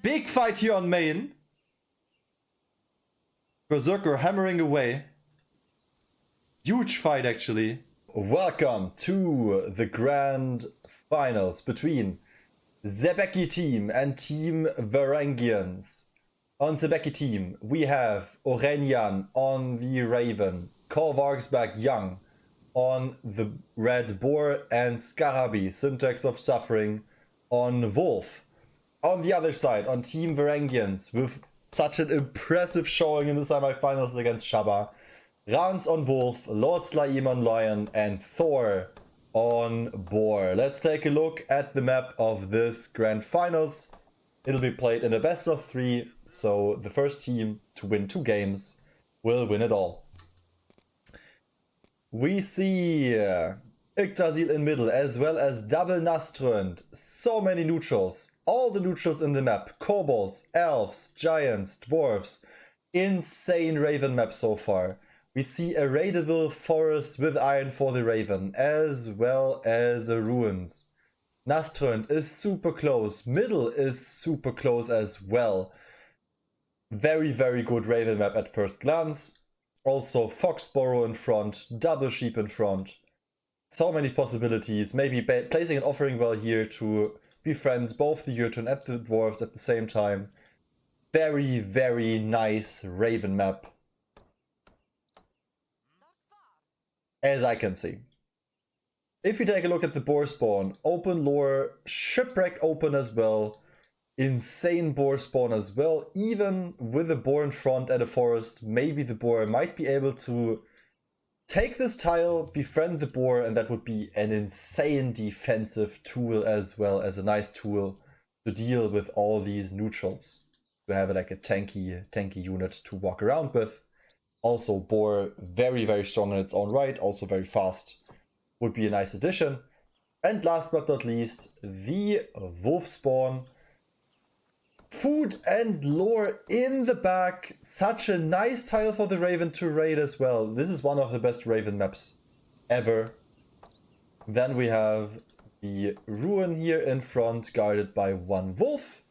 Big fight here on main. Berserker hammering away. Huge fight actually. Welcome to the grand finals between Zebeki team and Team Varangians. On Zebeki team, we have Orenian on the Raven, Korvargsberg Young on the Red Boar, and Scarabi, Syntax of Suffering, on Wolf. On the other side, on Team Varangians, with such an impressive showing in the semifinals against Shabba, Rans on Wolf, Lord Slaim on Lion, and Thor on Boar. Let's take a look at the map of this grand finals. It'll be played in a best of 3, so the first team to win 2 games will win it all. We see Yggdrasil in middle, as well as double Nastrund. So many neutrals. All the neutrals in the map. Kobolds, elves, giants, dwarves. Insane Raven map so far. We see a raidable forest with iron for the Raven, as well as ruins. Nastrund is super close. Middle is super close as well. Very, very good Raven map at first glance. Also Foxborough in front, double sheep in front. So many possibilities. Maybe placing an offering well here to befriend both the Jotun and the dwarves at the same time. Very, very nice Raven map, as I can see. If you take a look at the boar spawn, open lore, shipwreck open as well, insane boar spawn as well. Even with a boar in front and a forest, maybe the boar might be able to take this tile, befriend the boar, and that would be an insane defensive tool as well as a nice tool to deal with all these neutrals. To have like a tanky unit to walk around with. Also boar, very, very strong in its own right, also very fast. Would be a nice addition. And last but not least, the wolf spawn. Food and lore in the back. Such a nice tile for the Raven to raid as well. This is one of the best Raven maps ever. Then we have the ruin here in front, guarded by one wolf,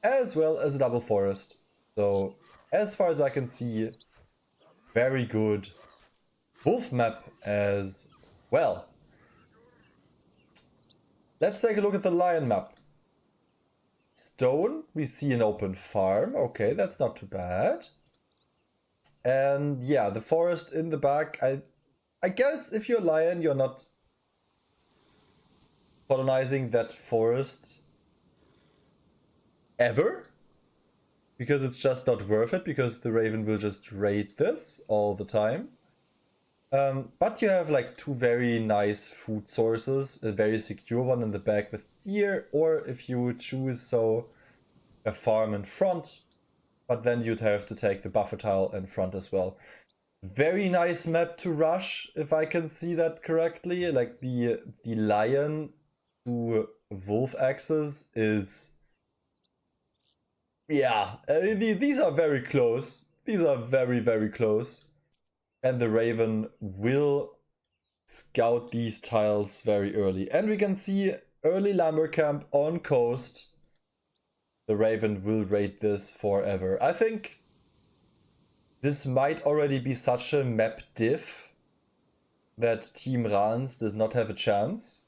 as well as a double forest. So as far as I can see, very good wolf map as well. Let's take a look at the lion map. Stone, we see an open farm. Okay, that's not too bad. And yeah, the forest in the back. I guess if you're a lion, you're not colonizing that forest ever. Because it's just not worth it, because the Raven will just raid this all the time. But you have like 2 very nice food sources, a very secure one in the back with deer, or if you would choose so, a farm in front, but then you'd have to take the buffer tile in front as well. Very nice map to rush, if I can see that correctly. Like the lion to wolf axis is, yeah, these are very close. These are very, very close. And the Raven will scout these tiles very early. And we can see early lumber camp on coast. The Raven will raid this forever. I think this might already be such a map diff that Team Rans does not have a chance.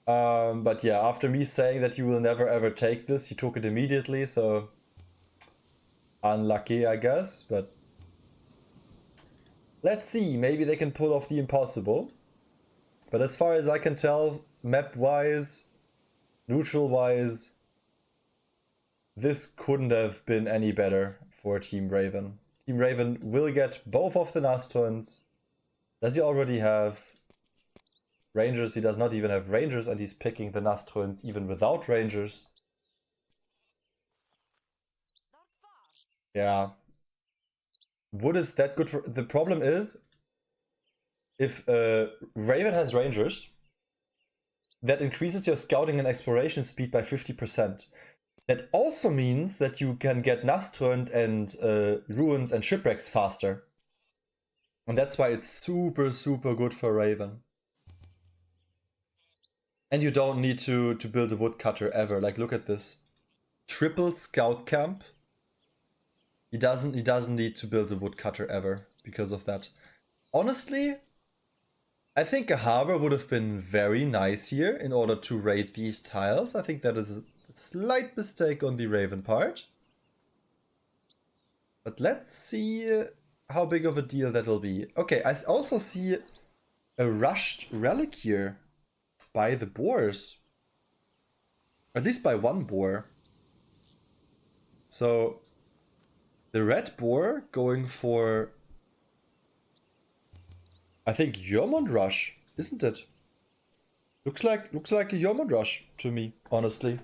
But yeah, after me saying that you will never ever take this, you took it immediately, so unlucky, I guess, but let's see, maybe they can pull off the impossible. But as far as I can tell, map-wise, neutral-wise, this couldn't have been any better for Team Raven. Team Raven will get both of the Nastrunds. Does he already have Rangers? He does not even have Rangers, and he's picking the Nastrunds even without Rangers. Yeah. Wood is that good for... The problem is, if Raven has Rangers, that increases your scouting and exploration speed by 50%. That also means that you can get Nastrund and ruins and shipwrecks faster. And that's why it's super, super good for Raven. And you don't need to build a woodcutter ever. Like, look at this. Triple scout camp. He doesn't need to build a woodcutter ever because of that. Honestly, I think a harbor would have been very nice here in order to raid these tiles. I think that is a slight mistake on the Raven part. But let's see how big of a deal that'll be. Okay, I also see a rushed relic here by the boars. At least by one boar. So the red boar going for, I think, Yermont Rush, isn't it? Looks like a Yermont Rush to me, honestly.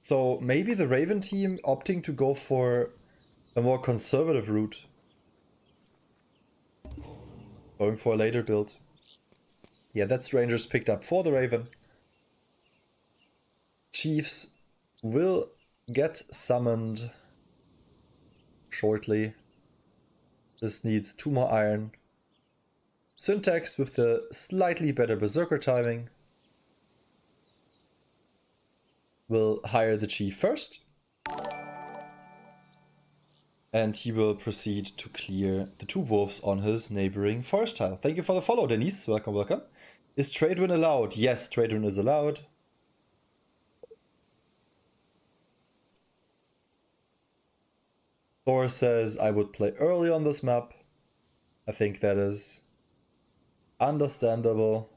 So maybe the Raven team opting to go for a more conservative route. Going for a later build. Yeah, that's Rangers picked up for the Raven. Chiefs will get summoned shortly. This needs 2 more iron. Syntax with the slightly better berserker timing will hire the chief first. And he will proceed to clear the 2 wolves on his neighboring forest tile. Thank you for the follow, Denise. Welcome, welcome. Is trade win allowed? Yes, trade win is allowed. Thor says I would play early on this map. I think that is understandable.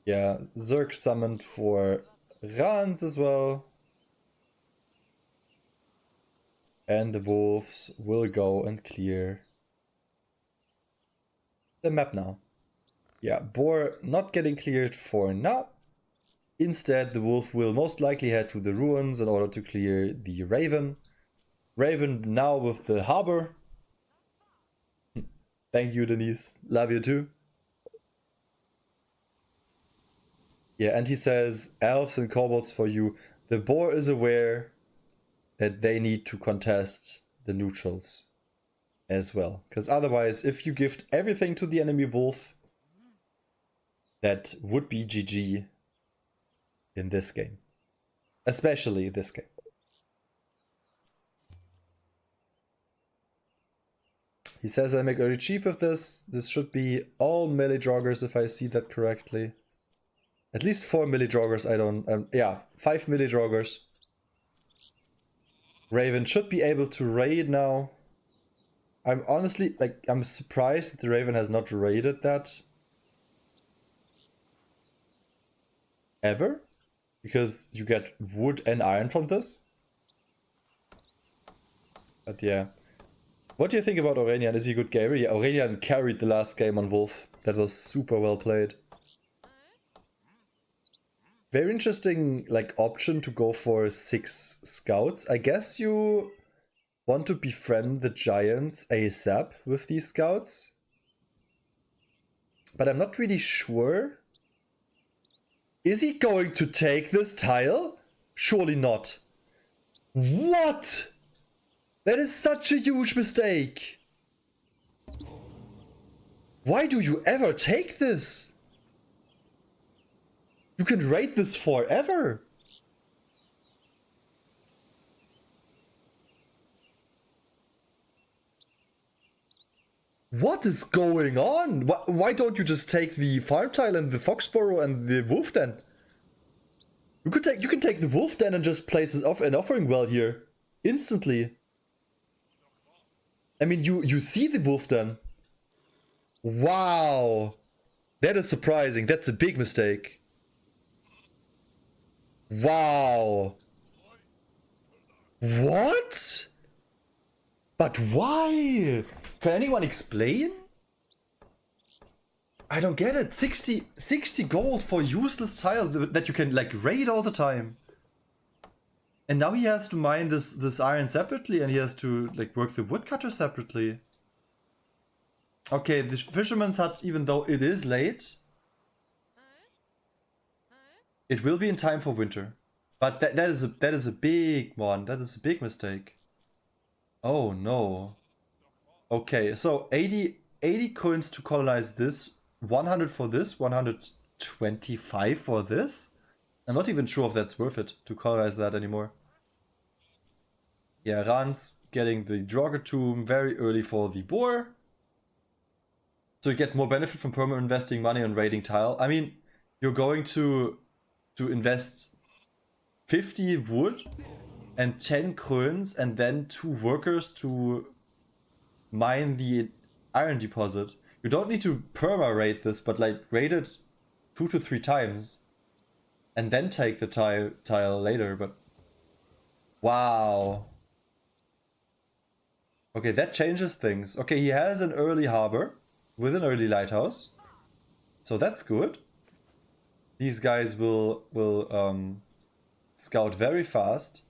Yeah, Zerg summoned for Rans as well. And the wolves will go and clear the map now. Yeah, boar not getting cleared for now. Instead, the wolf will most likely head to the ruins in order to clear the raven. Raven now with the harbor. Thank you, Denise. Love you too. Yeah, and he says, elves and kobolds for you. The boar is aware that they need to contest the neutrals as well. Because otherwise, if you gift everything to the enemy wolf, that would be GG in this game. Especially this game. He says I make early chief with this. This should be all melee joggers if I see that correctly. At least 4 melee joggers, I don't... yeah, 5 melee joggers. Raven should be able to raid now. I'm honestly, like, I'm surprised that the Raven has not raided that. Ever. Because you get wood and iron from this. But yeah. What do you think about Aurelian? Is he a good gamer? Yeah, Aurelian carried the last game on Wolf. That was super well played. Very interesting, like, option to go for 6 scouts. I guess you want to befriend the giants ASAP with these scouts. But I'm not really sure. Is he going to take this tile? Surely not. What? That is such a huge mistake. Why do you ever take this? You can raid this forever. What is going on? Why don't you just take the farm tile and the foxborough and the wolf den? You can take the wolf den and just place it off an offering well here instantly. I mean, you see the wolf den. Wow, that is surprising. That's a big mistake. Wow. What? But why? Can anyone explain? I don't get it. 60 gold for useless tile that you can like raid all the time. And now he has to mine this iron separately, and he has to like work the woodcutter separately. Okay, the fisherman's hut, even though it is late, it will be in time for winter. But that is a big one. That is a big mistake. Oh no. Okay, so 80 coins to colonize this, 100 for this, 100 25 for this? I'm not even sure if that's worth it to colorize that anymore. Yeah, Rans getting the Draugr Tomb very early for the boar. So you get more benefit from perma investing money on raiding tile. I mean, you're going to invest 50 wood and 10 kröns and then 2 workers to mine the iron deposit. You don't need to perma raid this, but like raid it 2 to 3 times and then take the tile later. But wow. Okay, that changes things. Okay, he has an early harbor with an early lighthouse, so that's good. These guys will scout very fast.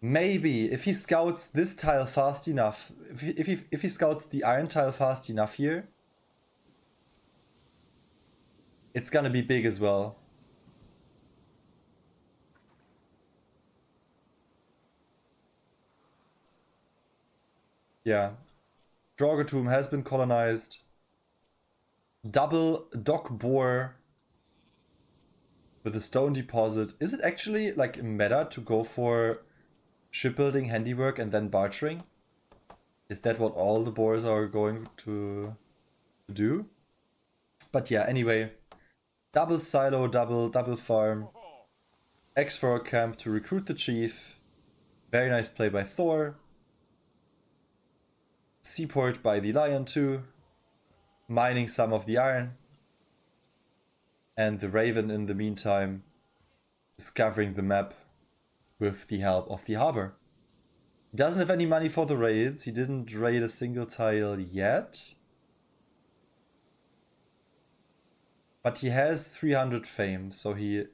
Maybe if he scouts this tile fast enough, if he scouts the iron tile fast enough here, it's gonna be big as well. Yeah, Draugr Tomb has been colonized. Double dock bore with a stone deposit. Is it actually like meta to go for shipbuilding, handiwork, and then bartering? Is that what all the boars are going to do? But yeah, anyway. Double silo, double farm. X for a camp to recruit the chief. Very nice play by Thor. Seaport by the lion too. Mining some of the iron. And the raven in the meantime discovering the map with the help of the harbor. He doesn't have any money for the raids. He didn't raid a single tile yet. But he has 300 fame, so he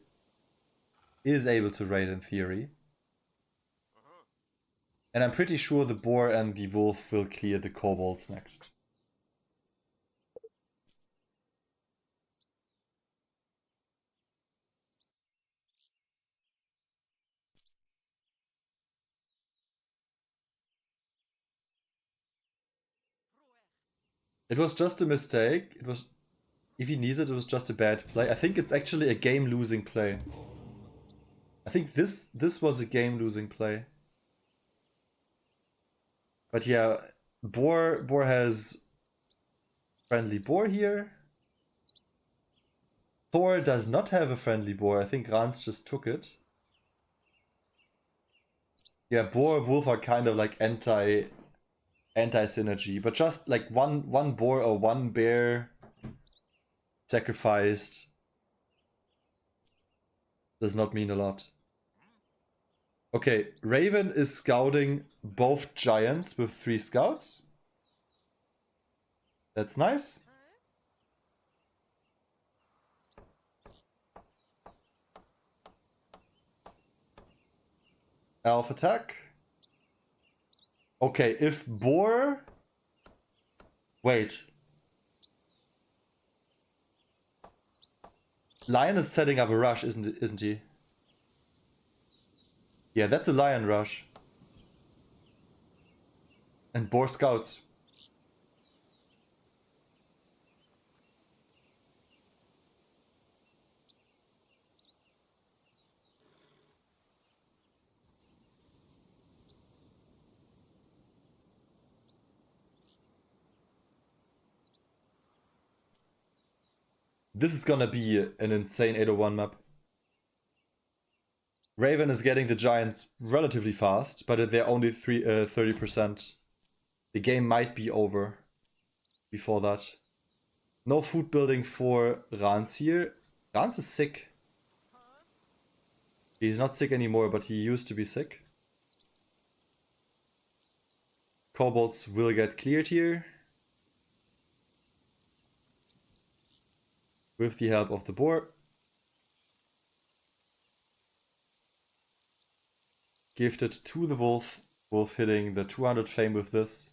is able to raid in theory. And I'm pretty sure the boar and the wolf will clear the kobolds next. It was just a mistake. It was, if he needs it, it was just a bad play. I think it's actually a game-losing play. I think this was a game-losing play. But yeah, boar has friendly boar here. Thor does not have a friendly boar. I think Rans just took it. Yeah, boar and wolf are kind of like anti synergy, but just like one boar or one bear sacrificed does not mean a lot. Okay, Raven is scouting both giants with 3 scouts. That's nice. Elf attack. Okay, if boar... Wait. Lion is setting up a rush, isn't he? Yeah, that's a lion rush. And boar scouts. This is gonna be an insane 801 map. Raven is getting the giants relatively fast, but they're only 30%. The game might be over before that. No food building for Rans here. Rans is sick. He's not sick anymore, but he used to be sick. Kobolds will get cleared here. With the help of the boar. Gifted to the wolf. Wolf hitting the 200 fame with this.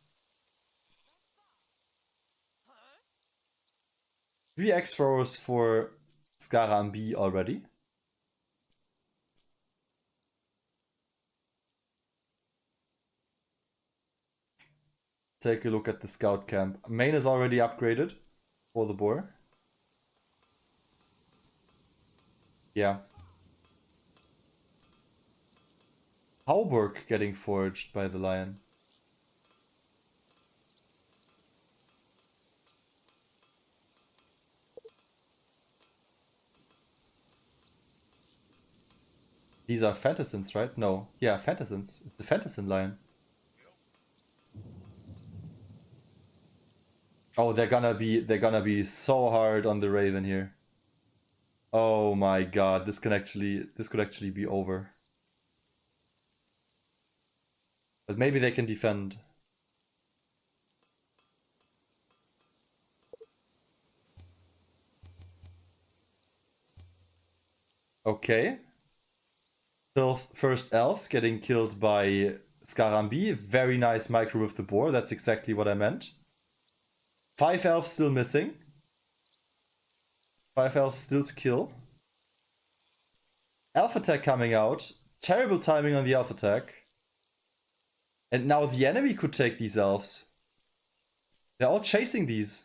3 X throws for Skarambi already. Take a look at the scout camp. Main is already upgraded for the boar. Yeah. Hauberg getting forged by the lion. These are fantasins, right? No. Yeah, fantasins. It's a fantasin lion. Oh, they're gonna be so hard on the Raven here. Oh my god, this could actually be over. But maybe they can defend. Okay. So first elves getting killed by Skarambi. Very nice micro with the boar. That's exactly what I meant. 5 elves still missing. 5 elves still to kill. Elf attack coming out. Terrible timing on the elf attack. And now the enemy could take these elves. They're all chasing these.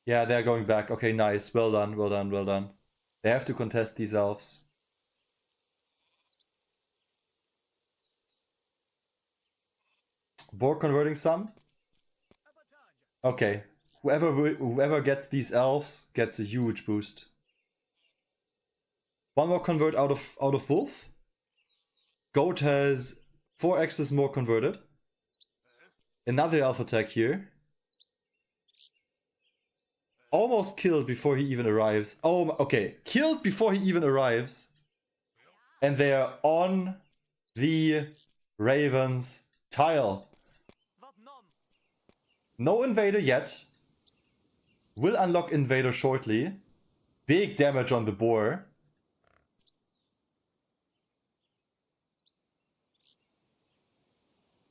Yeah, they're going back. Okay, nice. Well done, well done, well done. They have to contest these elves. Boar converting some. Okay. Whoever gets these elves gets a huge boost. One more convert out of Wolf. Goat has 4 X's more converted. Another elf attack here. Almost killed before he even arrives. Oh, okay. Killed before he even arrives. And they are on the Raven's tile. No invader yet. Will unlock invader shortly. Big damage on the boar.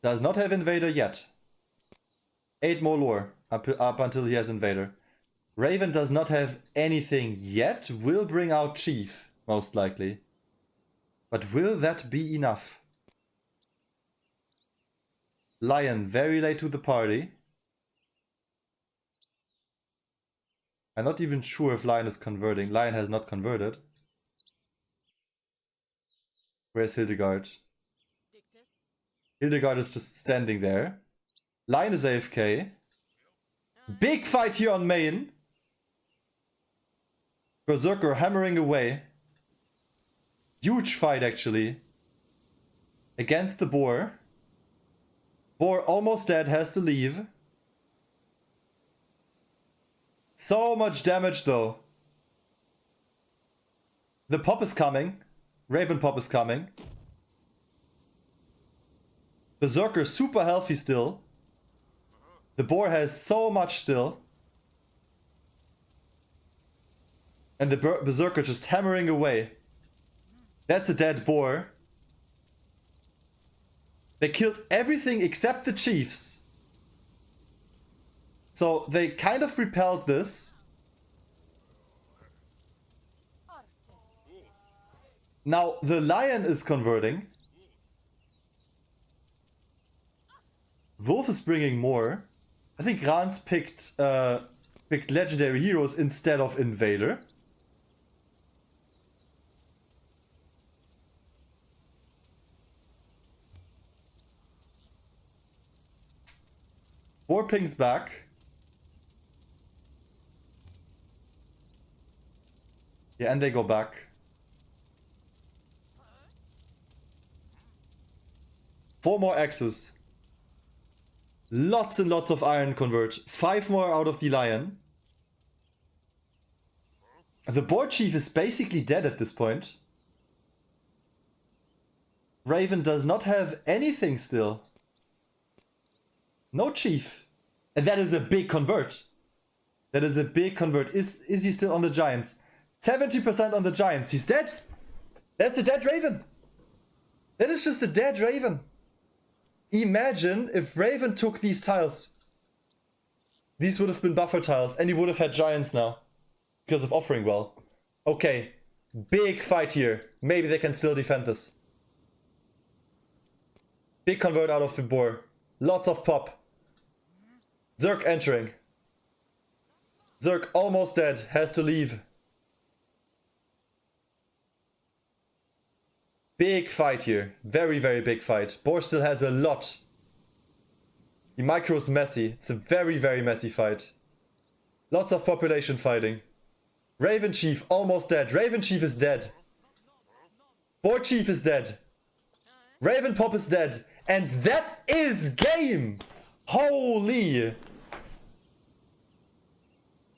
Does not have invader yet. 8 more lore up until he has invader. Raven does not have anything yet. Will bring out chief, most likely. But will that be enough? Lion very late to the party. I'm not even sure if Lion is converting. Lion has not converted. Where's Hildegard? Hildegard is just standing there. Lion is AFK. Big fight here on main. Berserker hammering away. Huge fight actually. Against the boar. Boar almost dead, has to leave. So much damage though. The pop is coming. Raven pop is coming. Berserker super healthy still. The boar has so much still. And the Berserker just hammering away. That's a dead boar. They killed everything except the chiefs. So they kind of repelled this. Now the lion is converting. Wolf is bringing more. I think Rans picked legendary heroes instead of invader. Boar pings back. Yeah, and they go back. Four more axes. Lots and lots of iron convert. 5 more out of the lion. The boar chief is basically dead at this point. Raven does not have anything still. No chief. And that is a big convert. That is a big convert. Is he still on the giants? 70% on the giants. He's dead. That's a dead Raven. That is just a dead Raven. Imagine if Raven took these tiles. These would have been buffer tiles and he would have had giants now. Because of offering well. Okay. Big fight here. Maybe they can still defend this. Big convert out of the boar. Lots of pop. Zerg entering. Zerk almost dead, has to leave. Big fight here. Very, very big fight. Boar still has a lot. The micro's messy. It's a very, very messy fight. Lots of population fighting. Raven Chief almost dead. Raven Chief is dead. Boar Chief is dead. Raven Pop is dead. And that is game! Holy!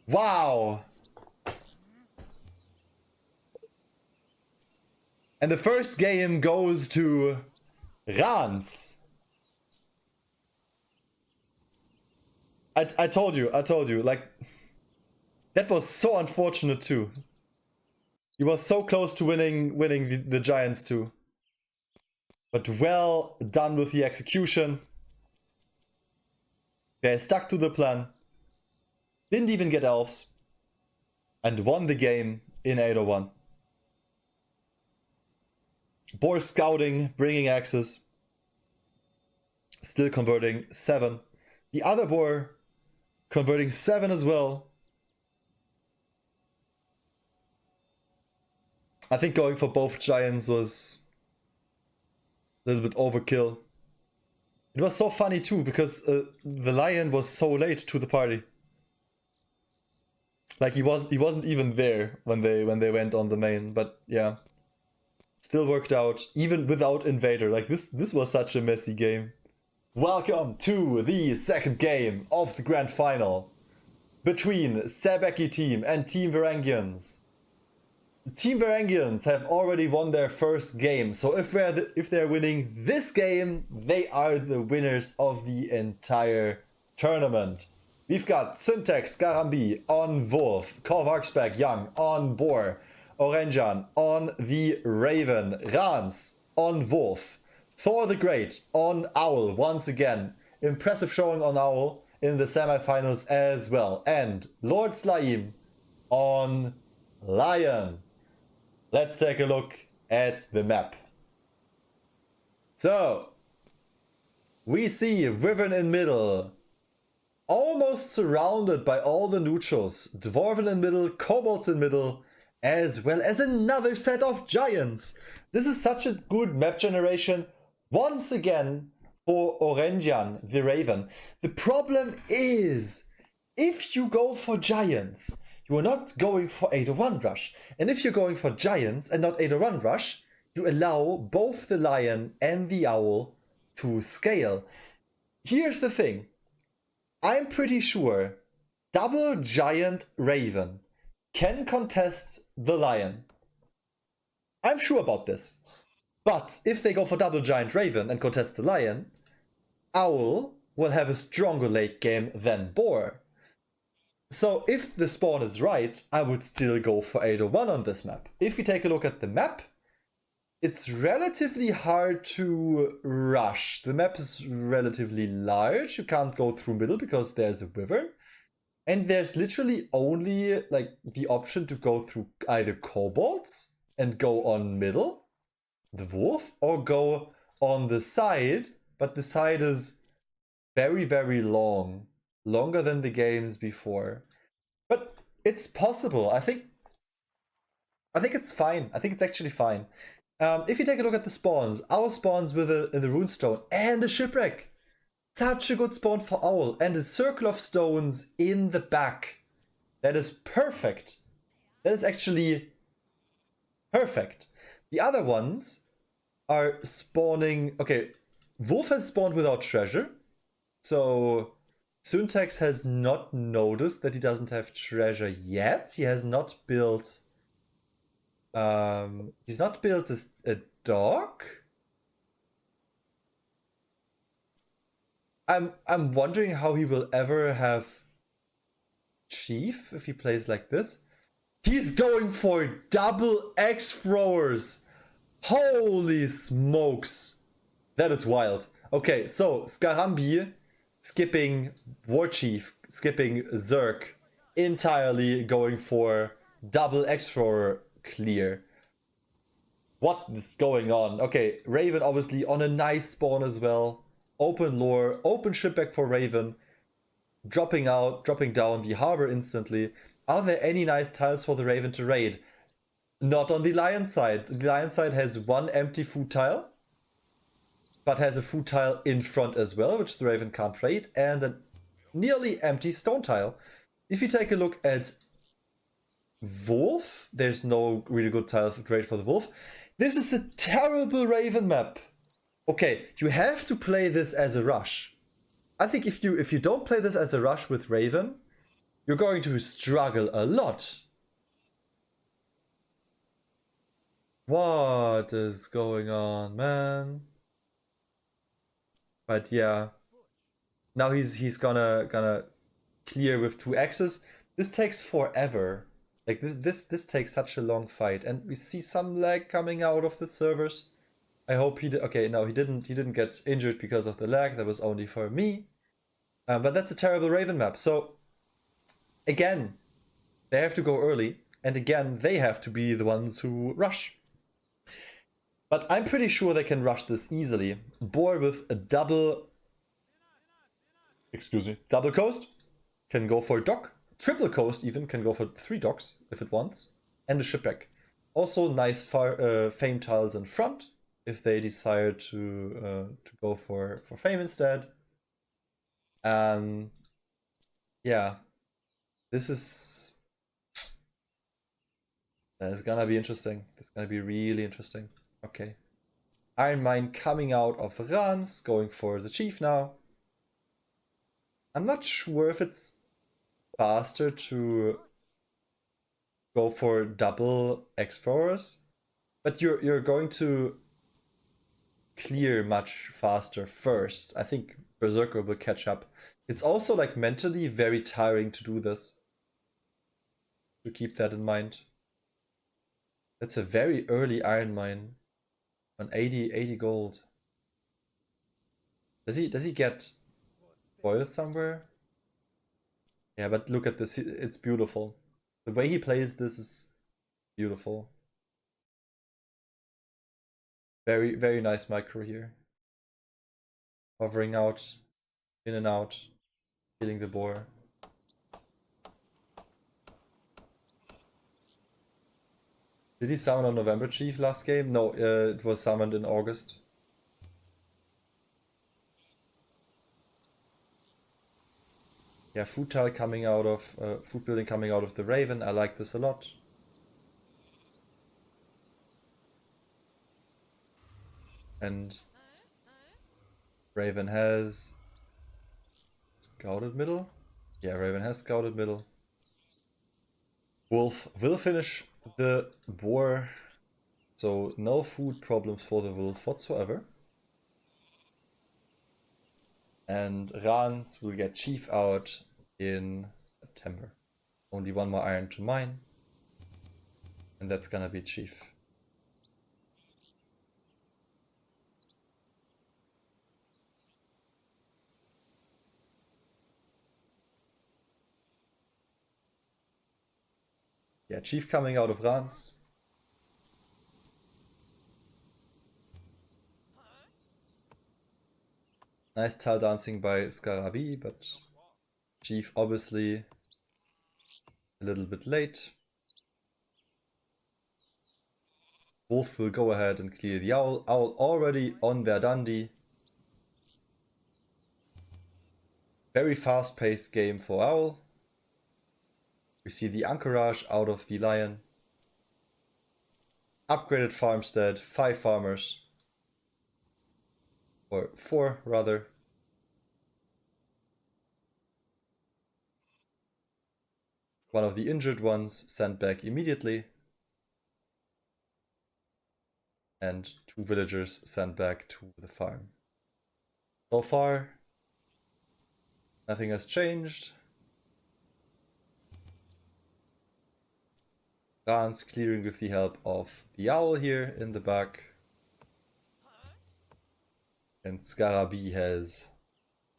Wow! And the first game goes to Rans. I told you, like, that was so unfortunate too. He was so close to winning the Giants too. But well done with the execution. They stuck to the plan. Didn't even get elves. And won the game in 801. Boar scouting, bringing axes. Still converting 7. The other boar converting 7 as well. I think going for both giants was a little bit overkill. It was so funny too, because the lion was so late to the party. Like he wasn't even there when they went on the main, but yeah. Still worked out, even without Invader. Like this was such a messy game. Welcome to the second game of the grand final between Sebeki team and Team Varangians. Team Varangians have already won their first game, so if they're winning this game, they are the winners of the entire tournament. We've got Syntax Garambi on Wolf, Korvaksberg Young on Boar, Oranjan on the Raven, Rans on Wolf, Thor the Great on Owl once again. Impressive showing on Owl in the semifinals as well. And Lord Slaim on Lion. Let's take a look at the map. So, we see Riven in middle, almost surrounded by all the neutrals. Dwarven in middle, Kobolds in middle, as well as another set of giants. This is such a good map generation, once again, for Oranjan, the Raven. The problem is, if you go for giants, you are not going for 801 rush. And if you're going for giants and not 801 rush, you allow both the lion and the owl to scale. Here's the thing. I'm pretty sure double giant Raven can contest the lion. I'm sure about this. But if they go for double giant Raven and contest the lion, Owl will have a stronger late game than Boar. So if the spawn is right, I would still go for 801 on this map. If you take a look at the map, it's relatively hard to rush. The map is relatively large. You can't go through middle because there's a river. And there's literally only like the option to go through either kobolds and go on middle, the wolf, or go on the side, but the side is very, very long. Longer than the games before. But it's possible. I think it's fine. I think it's actually fine. If you take a look at the spawns, Owl spawns with the runestone and a shipwreck. Such a good spawn for Owl. And a circle of stones in the back. That is perfect. That is actually perfect. The other ones are spawning... Okay, Wolf has spawned without treasure. So Syntax has not noticed that he doesn't have treasure yet. He has not built... he's not built a dock. I'm wondering how he will ever have Chief if he plays like this. He's going for double X throwers. Holy smokes. That is wild. Okay, so Skarambi skipping War Chief, skipping Zerk, entirely going for double X thrower clear. What is going on? Okay, Raven obviously on a nice spawn as well. Open lore, open shipback for Raven. dropping down the harbor instantly. Are there any nice tiles for the Raven to raid? Not on the Lion side. The Lion side has one empty food tile, but has a food tile in front as well, which the Raven can't raid, and a nearly empty stone tile. If you take a look at Wolf, there's no really good tile to trade for the Wolf. This is a terrible Raven map. Okay, you have to play this as a rush. I think if you don't play this as a rush with Raven, you're going to struggle a lot. What is going on, man? But yeah, now he's gonna clear with 2 axes. This takes forever. Like this takes such a long fight, and we see some lag coming out of the servers. I hope he did. Okay, no, he didn't get injured because of the lag. That was only for me. But that's a terrible Raven map. So again, they have to go early, and again, they have to be the ones who rush. But I'm pretty sure they can rush this easily. Boar with a double coast can go for a dock. Triple coast even can go for 3 docks if it wants, and a shipwreck. Also nice fame tiles in front if they desire to go for fame instead. Yeah, this is gonna be interesting. This is gonna be really interesting. Okay, Iron Mine coming out of Rans, going for the chief now. I'm not sure if it's faster to go for double X4s, but you're going to clear much faster first. I think Berserker will catch up. It's also like mentally very tiring to do this. To keep that in mind. That's a very early Iron Mine on 80 gold. Does he get spoiled somewhere? Yeah, but look at this. It's beautiful. The way he plays this is beautiful. Very, very nice micro here. Hovering out, in and out, killing the boar. Did he summon on November Chief last game? No, it was summoned in August. Yeah, food tile coming out of food building coming out of the Raven. I like this a lot. And Raven has scouted middle. Yeah, Raven has scouted middle. Wolf will finish the boar, so no food problems for the wolf whatsoever. And Rans will get chief out in September. Only 1 more iron to mine, and that's gonna be chief. Yeah, chief coming out of Rans. Nice tile dancing by Scarabi, but chief obviously a little bit late. Wolf will go ahead and clear the owl. Owl already on Verdandi. Very fast-paced game for Owl. We see the Anchorage out of the Lion. Upgraded farmstead, 5 farmers. Or 4 rather. One of the injured ones sent back immediately. And 2 villagers sent back to the farm. So far, nothing has changed. Rans clearing with the help of the owl here in the back. And Scarabi has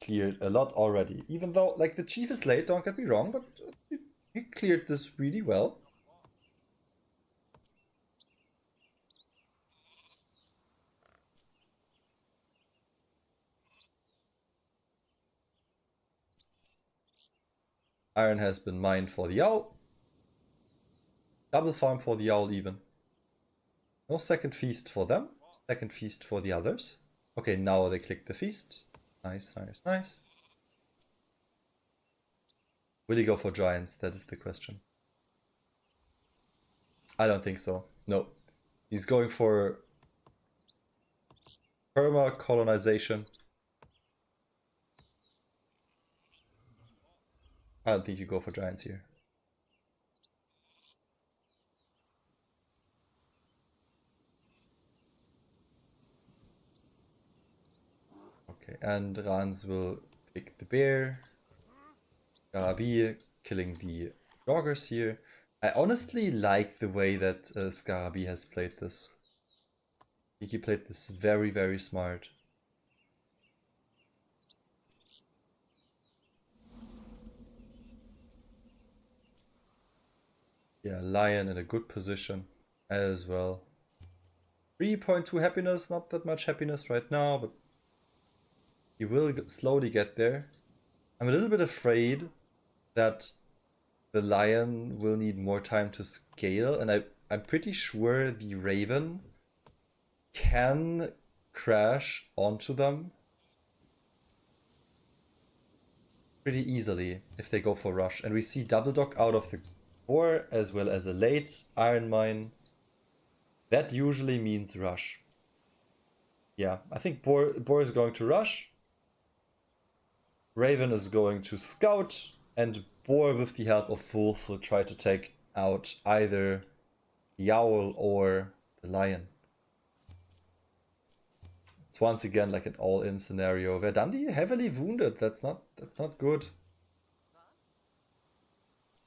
cleared a lot already. Even though, like, the chief is late, don't get me wrong, but he cleared this really well. Iron has been mined for the owl. Double farm for the owl even. No second feast for them. Second feast for the others. Okay, now they click the feast. Nice, nice, nice. Will he go for giants? That is the question. I don't think so. No. He's going for perma colonization. I don't think you go for giants here. Okay, and Rans will pick the bear. Scarabi killing the joggers here. I honestly like the way that Scarabi has played this. I think he played this very, very smart. Yeah, Lion in a good position as well. 3.2 happiness, not that much happiness right now, but he will slowly get there. I'm a little bit afraid that the Lion will need more time to scale, and I'm pretty sure the Raven can crash onto them pretty easily if they go for rush. And we see double dock out of the core as well as a late iron mine. That usually means rush. Yeah, I think Boar is going to rush. Raven is going to scout, and Boar with the help of Wolf will try to take out either the owl or the lion. It's once again like an all-in scenario. Verdandi heavily wounded. That's not good.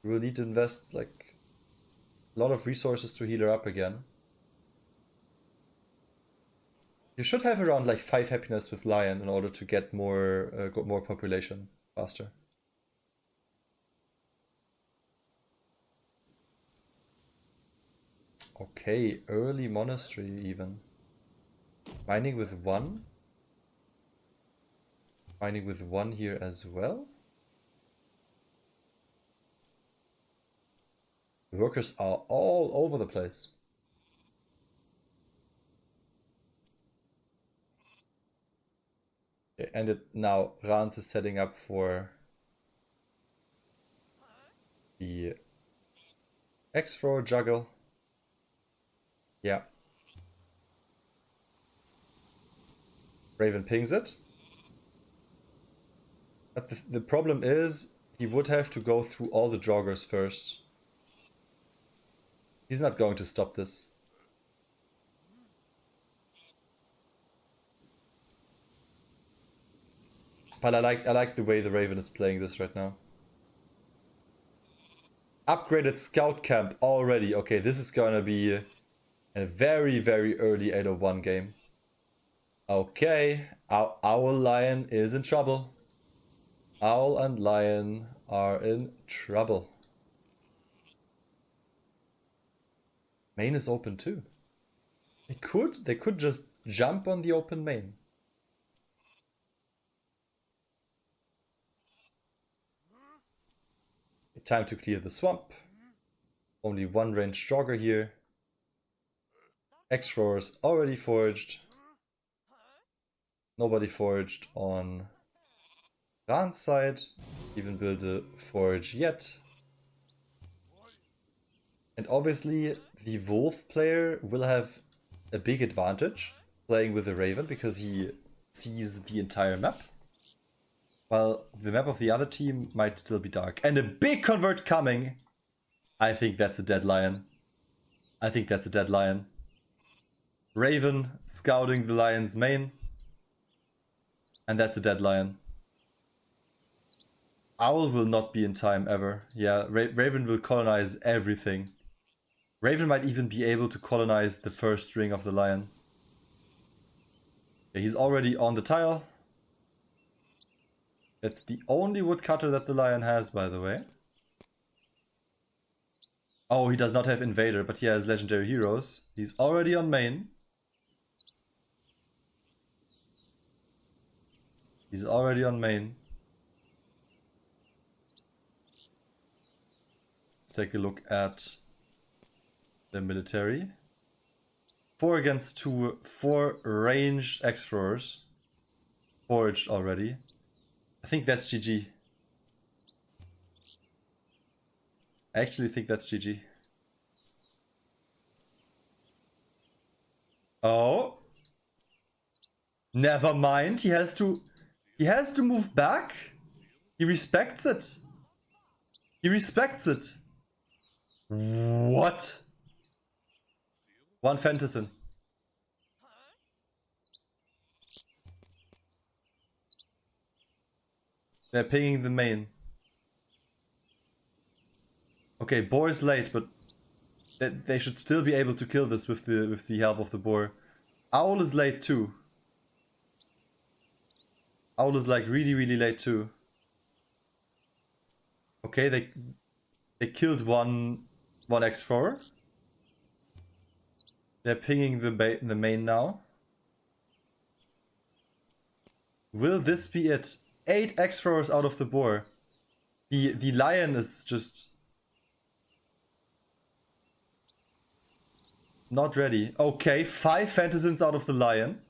We will need to invest like a lot of resources to heal her up again. You should have around like 5 happiness with Lion in order to get more population faster. Okay, early monastery even. Mining with 1. Mining with 1 here as well. The workers are all over the place. Okay, and now Rans is setting up for the X-throw juggle. Yeah. Raven pings it. But the problem is he would have to go through all the joggers first. He's not going to stop this. But I like the way the Raven is playing this right now. Upgraded scout camp already. Okay, this is gonna be a very, very early 801 game. Okay, Owl Lion is in trouble. Owl and Lion are in trouble. Main is open too. They could just jump on the open main. Time to clear the swamp. Only one ranged jogger here. X-throwers already forged. Nobody forged on Ran's side. Even build a forge yet. And obviously the Wolf player will have a big advantage playing with the Raven because he sees the entire map. While the map of the other team might still be dark. And a big convert coming! I think that's a dead lion. I think that's a dead lion. Raven scouting the lion's main. And that's a dead lion. Owl will not be in time ever. Yeah, Raven will colonize everything. Raven might even be able to colonize the first ring of the lion. Yeah, he's already on the tile. That's the only woodcutter that the lion has, by the way. Oh, he does not have Invader, but he has Legendary Heroes. He's already on main. He's already on main. take a look at the military. 4 against 2, 4 ranged X-throwers. Forged already. I think that's GG. I actually think that's GG. Oh. Never mind. He has to move back. He respects it. He respects it. What? 1 Fantasy. They're pinging the main. Okay, boar is late, but they should still be able to kill this with the help of the boar. Owl is late too. Owl is like really late too. Okay, they killed one X4. They're pinging the main now. Will this be it? 8 X4s out of the boar. The lion is just not ready. Okay, 5 Fantasins out of the lion.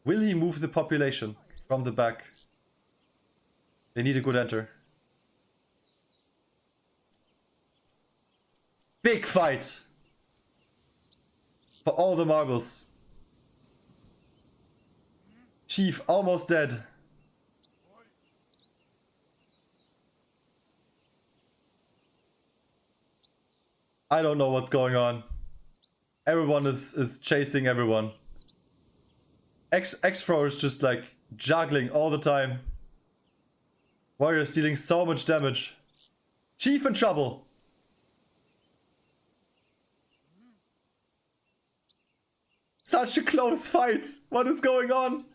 Will he move the population from the back? They need a good enter. Big fight! For all the marbles. Chief almost dead. I don't know what's going on. Everyone is chasing everyone. X-Throw is just like juggling all the time. Warrior's dealing so much damage. Chief in trouble. Such a close fight. What is going on?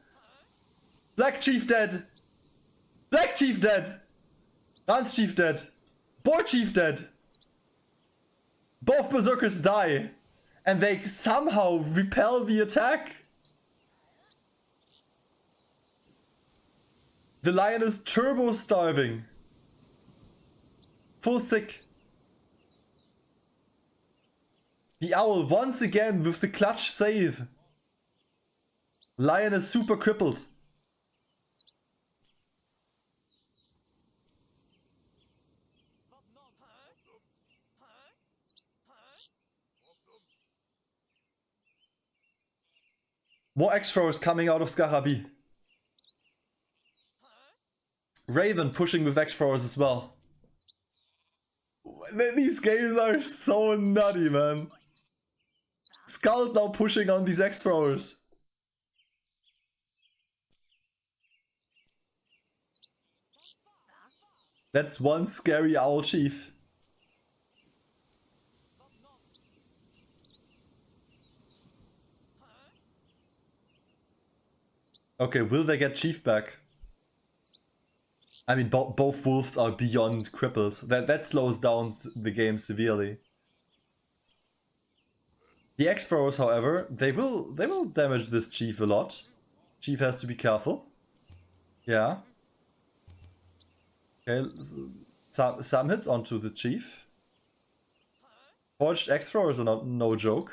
Black Chief dead. Black Chief dead. Rans Chief dead. Boar Chief dead. Both Berserkers die. And they somehow repel the attack. The lion is turbo starving. Full sick. The owl once again with the clutch save. Lion is super crippled. More X-Throws coming out of Scarabi. Raven pushing with X-Throwers as well. These games are so nutty, man. Skull now pushing on these X-Throwers. That's one scary owl chief. Okay, will they get chief back? I mean, both wolves are beyond crippled. That slows down the game severely. The X-Throwers, however, they will damage this chief a lot. Chief has to be careful. Yeah. Okay, some hits onto the chief. Forged X-Throwers are not no joke.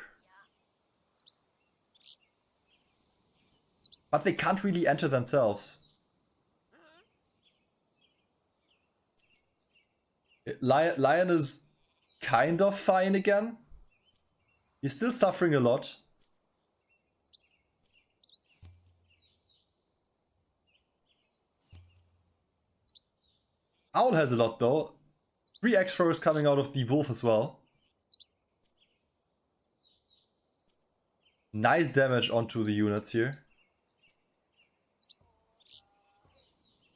But they can't really enter themselves. Lion is kind of fine again. He's still suffering a lot. Owl has a lot though. 3 X-Throwers coming out of the wolf as well. Nice damage onto the units here.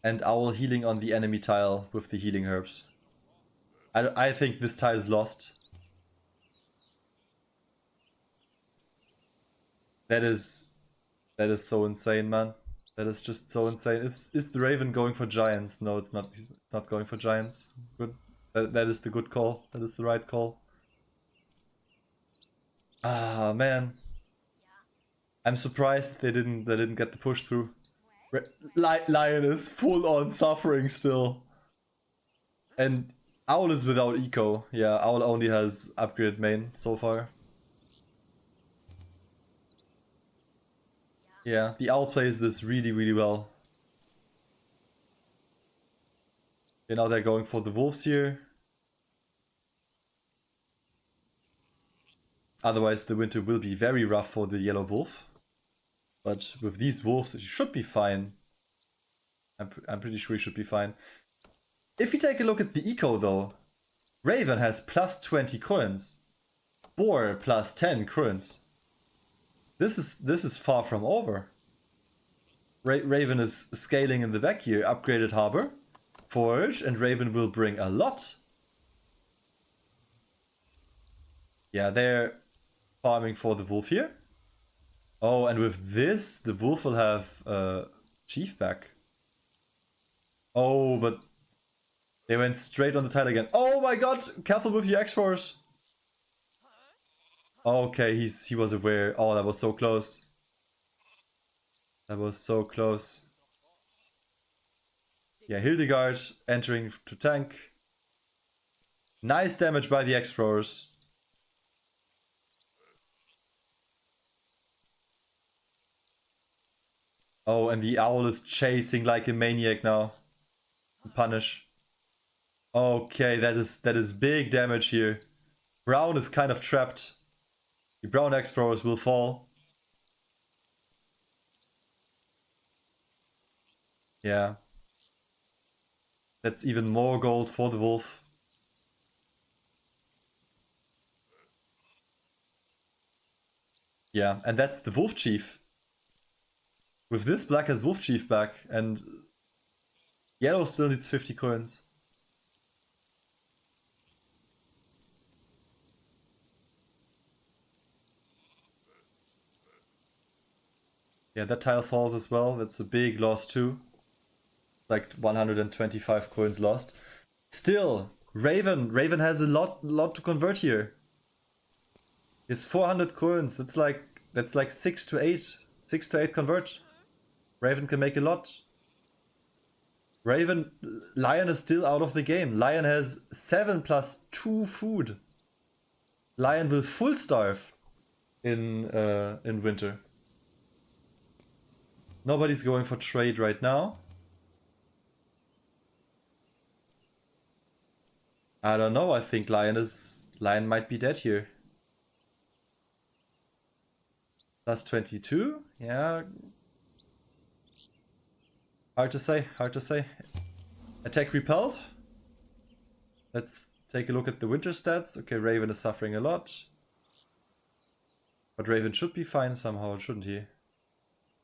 And Owl healing on the enemy tile with the healing herbs. I think this tile is lost. That is so insane, man. That is just so insane. Is the Raven going for giants? No, it's not. He's not going for giants. Good. That is the good call. That is the right call. Ah, man. I'm surprised they didn't get the push through. Lion is full on suffering still. And Owl is without eco. Yeah, Owl only has upgraded main so far. Yeah, the Owl plays this really, really well. Okay, now they're going for the wolves here. Otherwise, the winter will be very rough for the yellow wolf. But with these wolves, it should be fine. I'm pretty sure he should be fine. If we take a look at the eco, though, Raven has plus 20 coins. Boar plus 10 coins. This is far from over. Raven is scaling in the back here. Upgraded harbor, forge, and Raven will bring a lot. Yeah, they're farming for the wolf here. Oh, and with this, the wolf will have chief back. Oh, but they went straight on the tile again. Oh my god! Careful with your X-Force! Okay, he was aware. Oh, that was so close. That was so close. Yeah, Hildegard entering to tank. Nice damage by the X-Throwers. Oh, and the owl is chasing like a maniac now. Punish. Okay, that is big damage here. Brown is kind of trapped. The brown X-Throwers will fall. Yeah. That's even more gold for the wolf. Yeah, and that's the wolf chief. With this, black has wolf chief back, and yellow still needs 50 coins. Yeah, that tile falls as well. That's a big loss too. Like 125 coins lost. Still, Raven has a lot to convert here. It's 400 coins. That's like 6 to 8 convert. Raven can make a lot. Lion is still out of the game. Lion has 7 plus 2 food. Lion will full starve in winter. Nobody's going for trade right now. I don't know. I think Lion might be dead here. Plus 22. Yeah. Hard to say. Hard to say. Attack repelled. Let's take a look at the winter stats. Okay, Raven is suffering a lot. But Raven should be fine somehow, shouldn't he?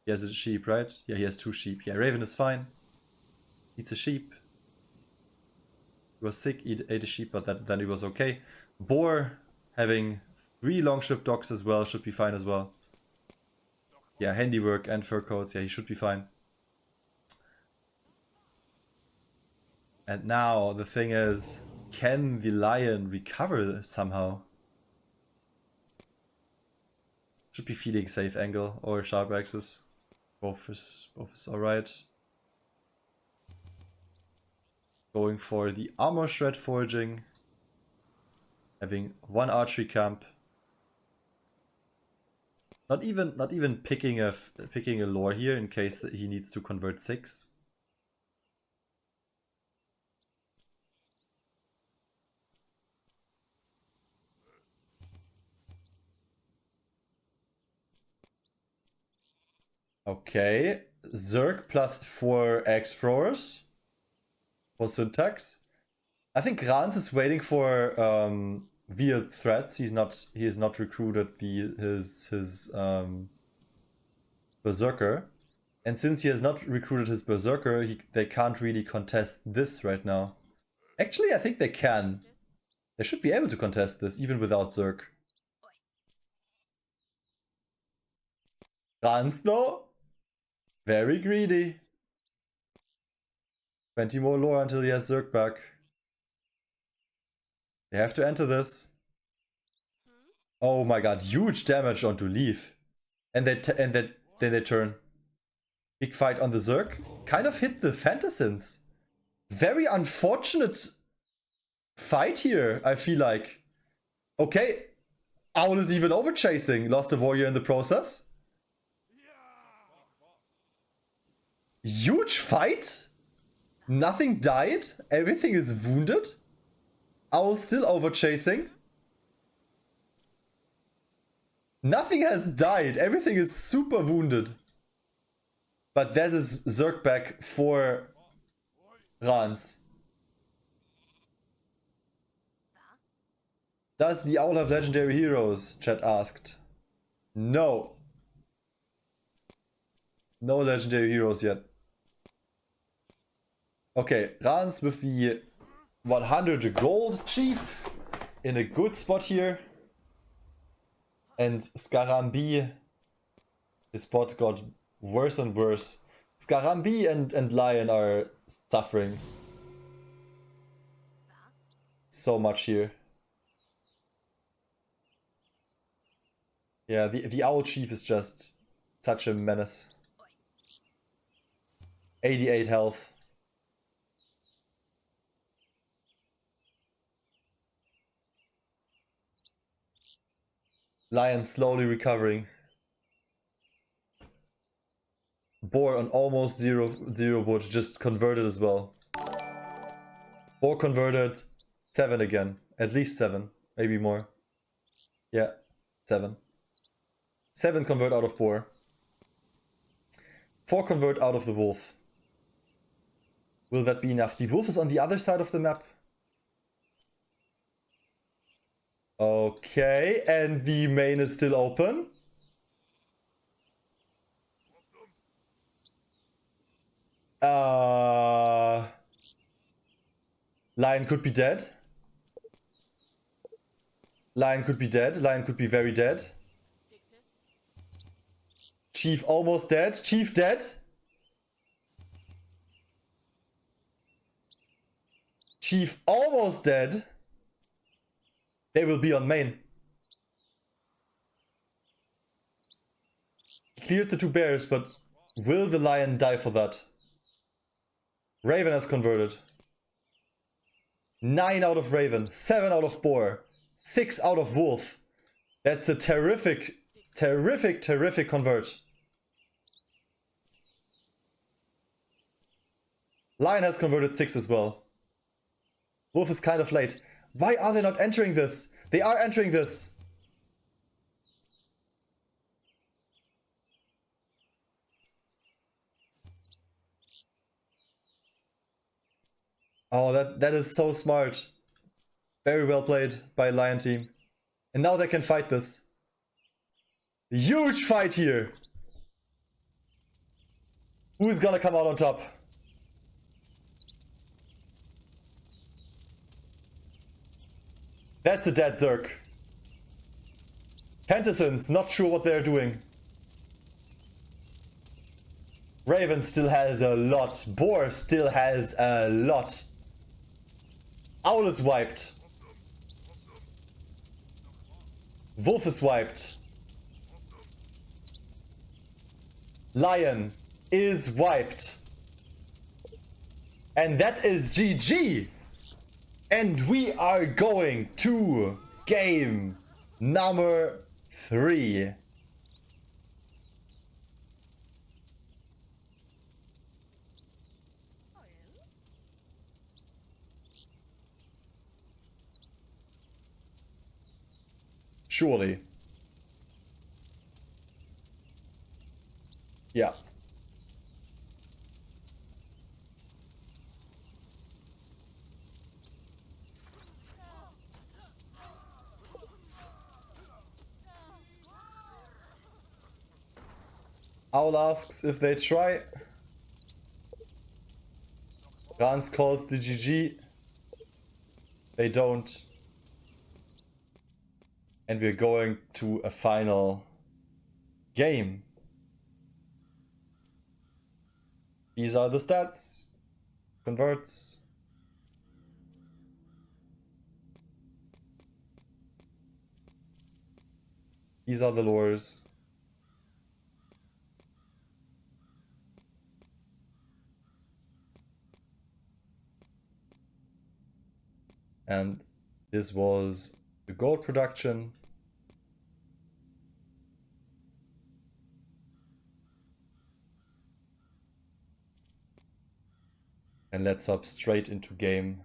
He has a sheep, right? Yeah, he has 2 sheep. Yeah, Raven is fine. Eats a sheep. He was sick, ate a sheep, but then he was okay. Boar having 3 longship docks as well should be fine as well. Yeah, handiwork and fur coats. Yeah, he should be fine. And now the thing is, can the lion recover somehow? Should be feeding safe angle or sharp axis. Both is alright. Going for the armor shred forging. Having 1 archery camp. Not even picking a lore here in case he needs to convert 6. Okay, Zerg plus 4 X-Throwers for syntax. I think Rans is waiting for veiled threats. He has not recruited his berserker, and since he has not recruited his berserker, they can't really contest this right now. Actually, I think they can. They should be able to contest this even without Zerg. Rans though, very greedy. 20 more lore until he has Zerg back. They have to enter this. Oh my god, huge damage onto Leaf. And then they turn. Big fight on the Zerg. Kind of hit the Fantasins. Very unfortunate fight here, I feel like. Okay, Owl is even over chasing, lost a warrior in the process. Huge fight? Nothing died, everything is wounded. Owl still over chasing. Nothing has died, everything is super wounded. But that is Zerg back for Rans. Does the Owl have legendary heroes? Chat asked. No. No legendary heroes yet. Okay, Rans with the 100 gold chief in a good spot here. And Scarambi, his spot got worse and worse. Scarambi and Lion are suffering so much here. Yeah, the Owl Chief is just such a menace. 88 health. Lion slowly recovering. Boar on almost zero wood, just converted as well. Boar converted, 7 again. At least 7, maybe more. Yeah, 7. 7 convert out of boar. 4 convert out of the wolf. Will that be enough? The wolf is on the other side of the map. Okay, and the main is still open. Lion could be dead. Lion could be dead. Lion could be very dead. Chief almost dead. Chief dead. Chief almost dead. They will be on main. He cleared the 2 bears, but will the lion die for that? Raven has converted. 9 out of Raven, 7 out of Boar, 6 out of Wolf. That's a terrific convert. Lion has converted 6 as well. Wolf is kind of late. Why are they not entering this? They are entering this. Oh, that is so smart. Very well played by Lion team. And now they can fight this. Huge fight here. Who's gonna come out on top? That's a dead Zerg. Fantasons, not sure what they're doing. Raven still has a lot. Boar still has a lot. Owl is wiped. Wolf is wiped. Lion is wiped. And that is GG. And we are going to game number 3. Surely. Yeah. Owl asks if they try. Rans calls the GG. They don't. And we're going to a final game. These are the stats. Converts. These are the lures. And this was the gold production. And let's hop straight into game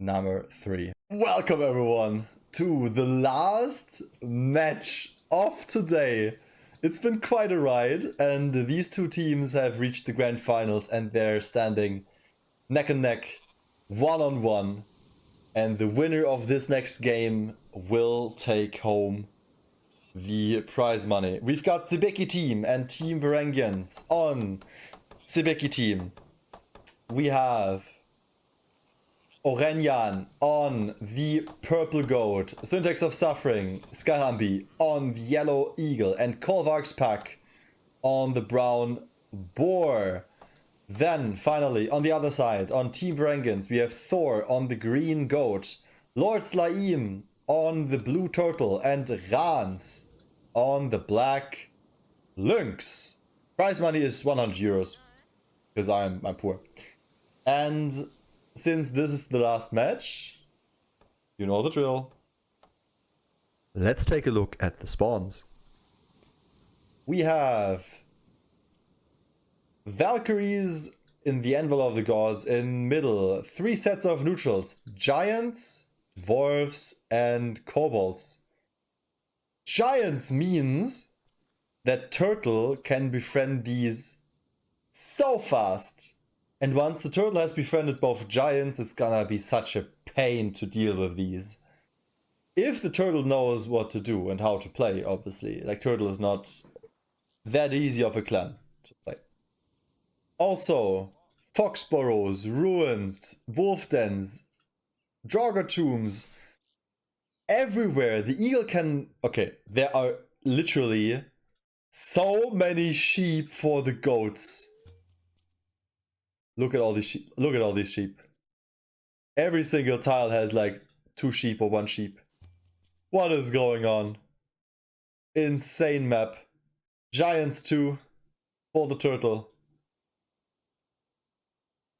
number 3. Welcome everyone to the last match of today. It's been quite a ride, and these two teams have reached the grand finals and they're standing neck and neck, one-on-one. And the winner of this next game will take home the prize money. We've got Zibeki team and Team Varangians. On Zibeki team, we have Orenyan on the purple goat, Syntax of Suffering, Skarambi on the yellow eagle, and Kolvark's pack on the brown boar. Then, finally, on the other side, on Team Varangians, we have Thor on the green goat, Lord Slaim on the blue turtle, and Rans on the black lynx. Prize money is 100 euros, because I'm poor. And since this is the last match, you know the drill. Let's take a look at the spawns. We have Valkyries in the Anvil of the Gods in middle. 3 sets of neutrals. Giants, Dwarves, and Kobolds. Giants means that Turtle can befriend these so fast. And once the Turtle has befriended both Giants, it's gonna be such a pain to deal with these. If the Turtle knows what to do and how to play, obviously. Like, Turtle is not that easy of a clan to play. Also, Fox Burrows, Ruins, Wolf Dens, Draugr Tombs, everywhere. The Eagle can... Okay, there are literally so many sheep for the goats. Look at all these sheep. Look at all these sheep. Every single tile has like 2 sheep or 1 sheep. What is going on? Insane map. Giants too for the turtle.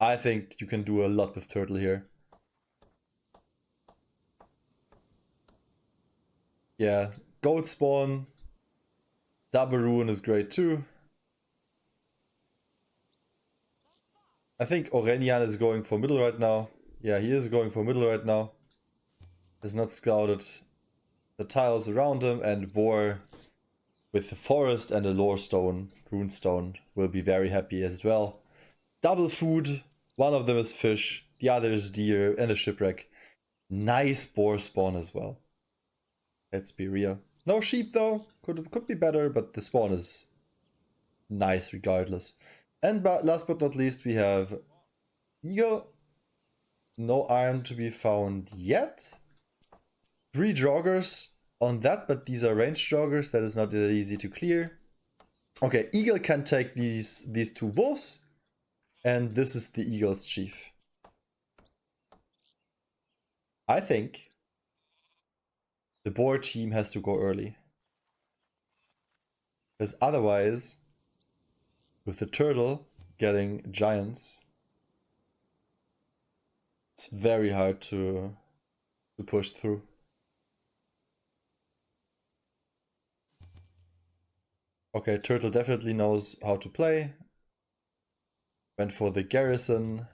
I think you can do a lot with turtle here. Yeah, goat spawn. Double ruin is great too. I think Orenyan is going for middle right now. Yeah, he is going for middle right now. Has not scouted the tiles around him, and Boar with the forest and a lore stone, runestone, will be very happy as well. Double food. One of them is fish, the other is deer and a shipwreck. Nice boar spawn as well. Let's be real. No sheep though. Could be better, but the spawn is nice regardless. And last but not least, we have Eagle. No iron to be found yet. 3 Draugrs on that, but these are ranged Draugrs. That is not that easy to clear. Okay, Eagle can take these 2 wolves. And this is the Eagle's chief. I think the boar team has to go early. Because otherwise, with the turtle getting giants, it's very hard to push through. Okay, turtle definitely knows how to play. Went for the garrison.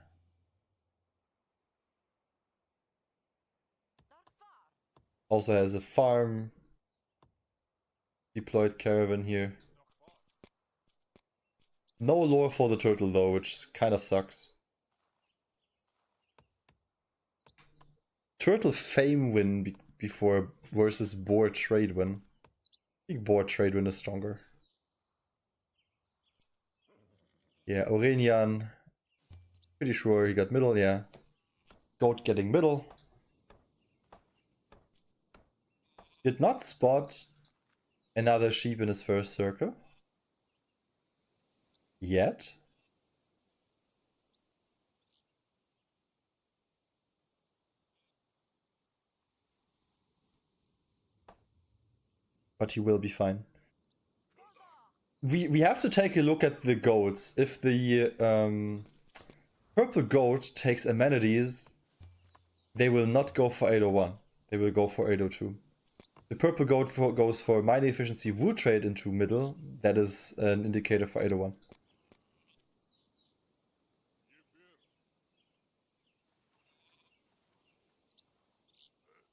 Also has a farm. Deployed caravan here. No lore for the turtle though, which kind of sucks. Turtle fame win before versus boar trade win. I think boar trade win is stronger. Yeah, Orenyan. Pretty sure he got middle, yeah. Goat getting middle. Did not spot another sheep in his first circle. Yet. But he will be fine. We have to take a look at the goats. If the purple goat takes amenities, They will not go for 801. They will go for 802. The purple goat goes for mining efficiency wool trade into middle. That is an indicator for 801.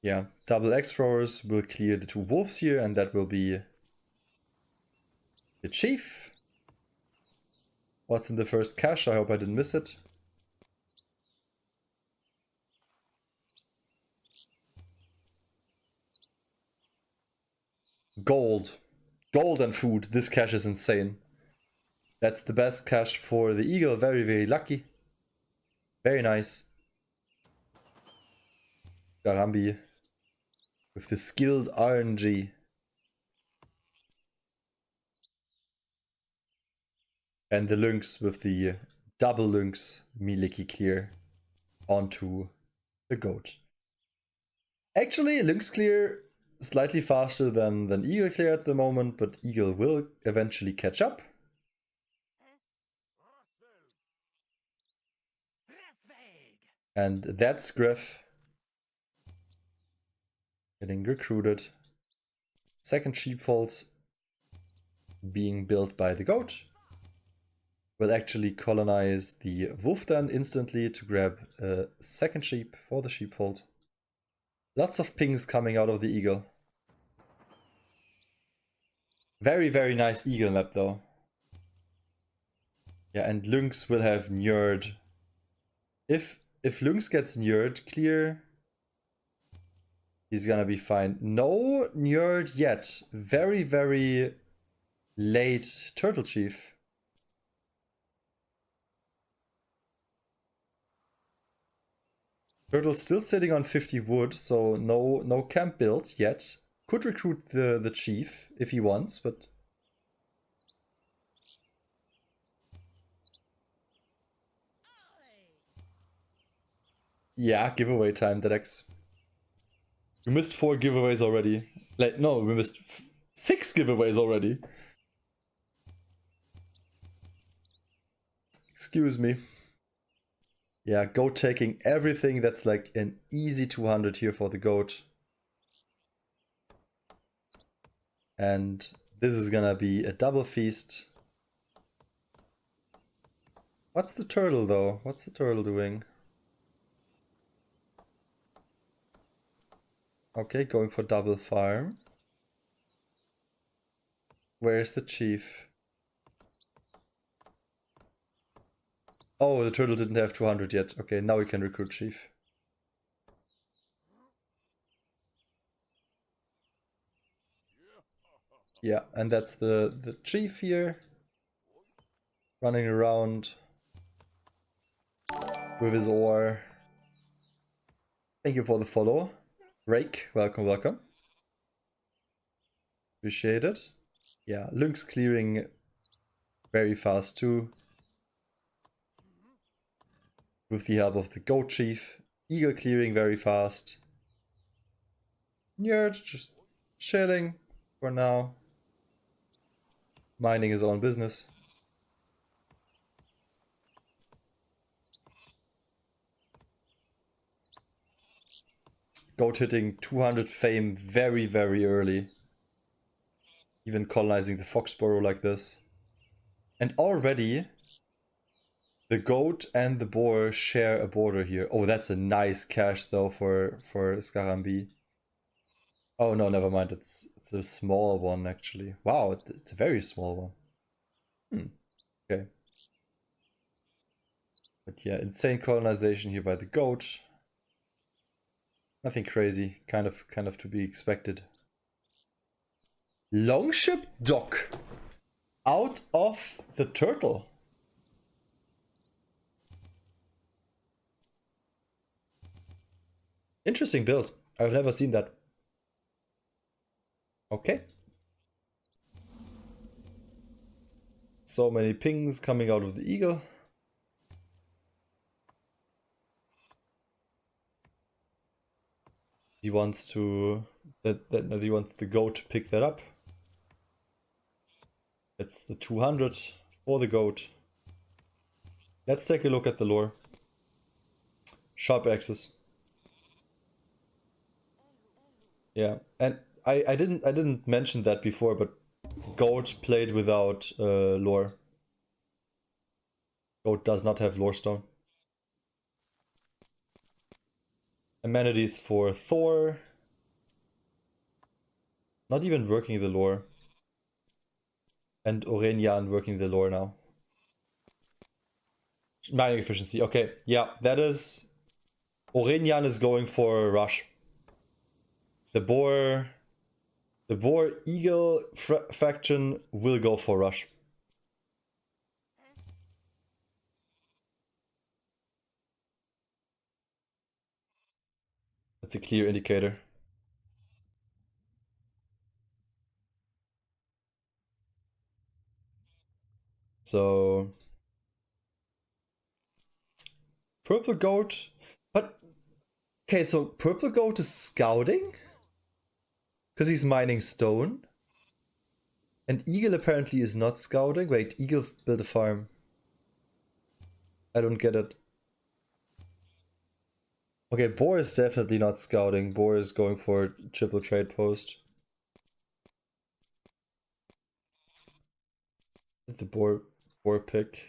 Yeah, double X throwers will clear the 2 wolves here, and that will be the chief. What's in the first cache? I hope I didn't miss it. Gold. Gold and food. This cache is insane. That's the best cache for the eagle. Very, very lucky. Very nice. Garambi with the skilled RNG. And the lynx with the double lynx Miliki clear onto the goat. Actually, lynx clear slightly faster than eagle clear at the moment, but eagle will eventually catch up. And that's Griff getting recruited. Second sheepfold being built by the goat. Will actually colonize the wolf then instantly to grab a second sheep for the sheepfold. Lots of pings coming out of the eagle. Very, very nice eagle map though. Yeah, and lynx will have Njerd. If lynx gets Njerd clear, he's gonna be fine. No Njerd yet. Very, very late turtle chief. Turtle still sitting on 50 wood, so no camp built yet. Could recruit the chief if he wants, but yeah, giveaway time, Dedex. We missed 4 giveaways already. Like, no, we missed 6 giveaways already. Excuse me. Yeah, goat taking everything. That's like an easy 200 here for the goat. And this is gonna be a double feast. What's the turtle though? What's the turtle doing? Okay, going for double farm. Where's the chief? Oh, the turtle didn't have 200 yet. Okay, now we can recruit chief. Yeah, and that's the chief here. Running around with his ore. Thank you for the follow. Rake, welcome, welcome. Appreciate it. Yeah, lynx clearing very fast too. With the help of the goat chief. Eagle clearing very fast. Njerd just chilling for now. Minding his own business. Goat hitting 200 fame very, very early. Even colonizing the Foxborough like this. And already the goat and the boar share a border here. Oh, that's a nice cache though for Scarambi. Oh no, never mind. It's a small one actually. Wow, it's a very small one. Okay. But yeah, insane colonization here by the goat. Nothing crazy. Kind of to be expected. Longship dock out of the turtle. Interesting build. I've never seen that. Okay. So many pings coming out of the eagle. He wants to he wants the goat to pick that up. That's the 200 for the goat. Let's take a look at the lore. Sharp axis. Yeah, and I didn't mention that before, but Goat played without lore. Goat does not have lore stone. Amenities for Thor. Not even working the lore. And Aurelian working the lore now. Mining efficiency. Okay, yeah, that is. Aurelian is going for rush. The boar eagle faction will go for rush. That's a clear indicator. So purple goat, but okay, so purple goat is scouting because he's mining stone, and eagle apparently is not scouting. Wait, eagle built a farm. I don't get it. Okay, boar is definitely not scouting. Boar is going for triple trade post. It's a boar pick.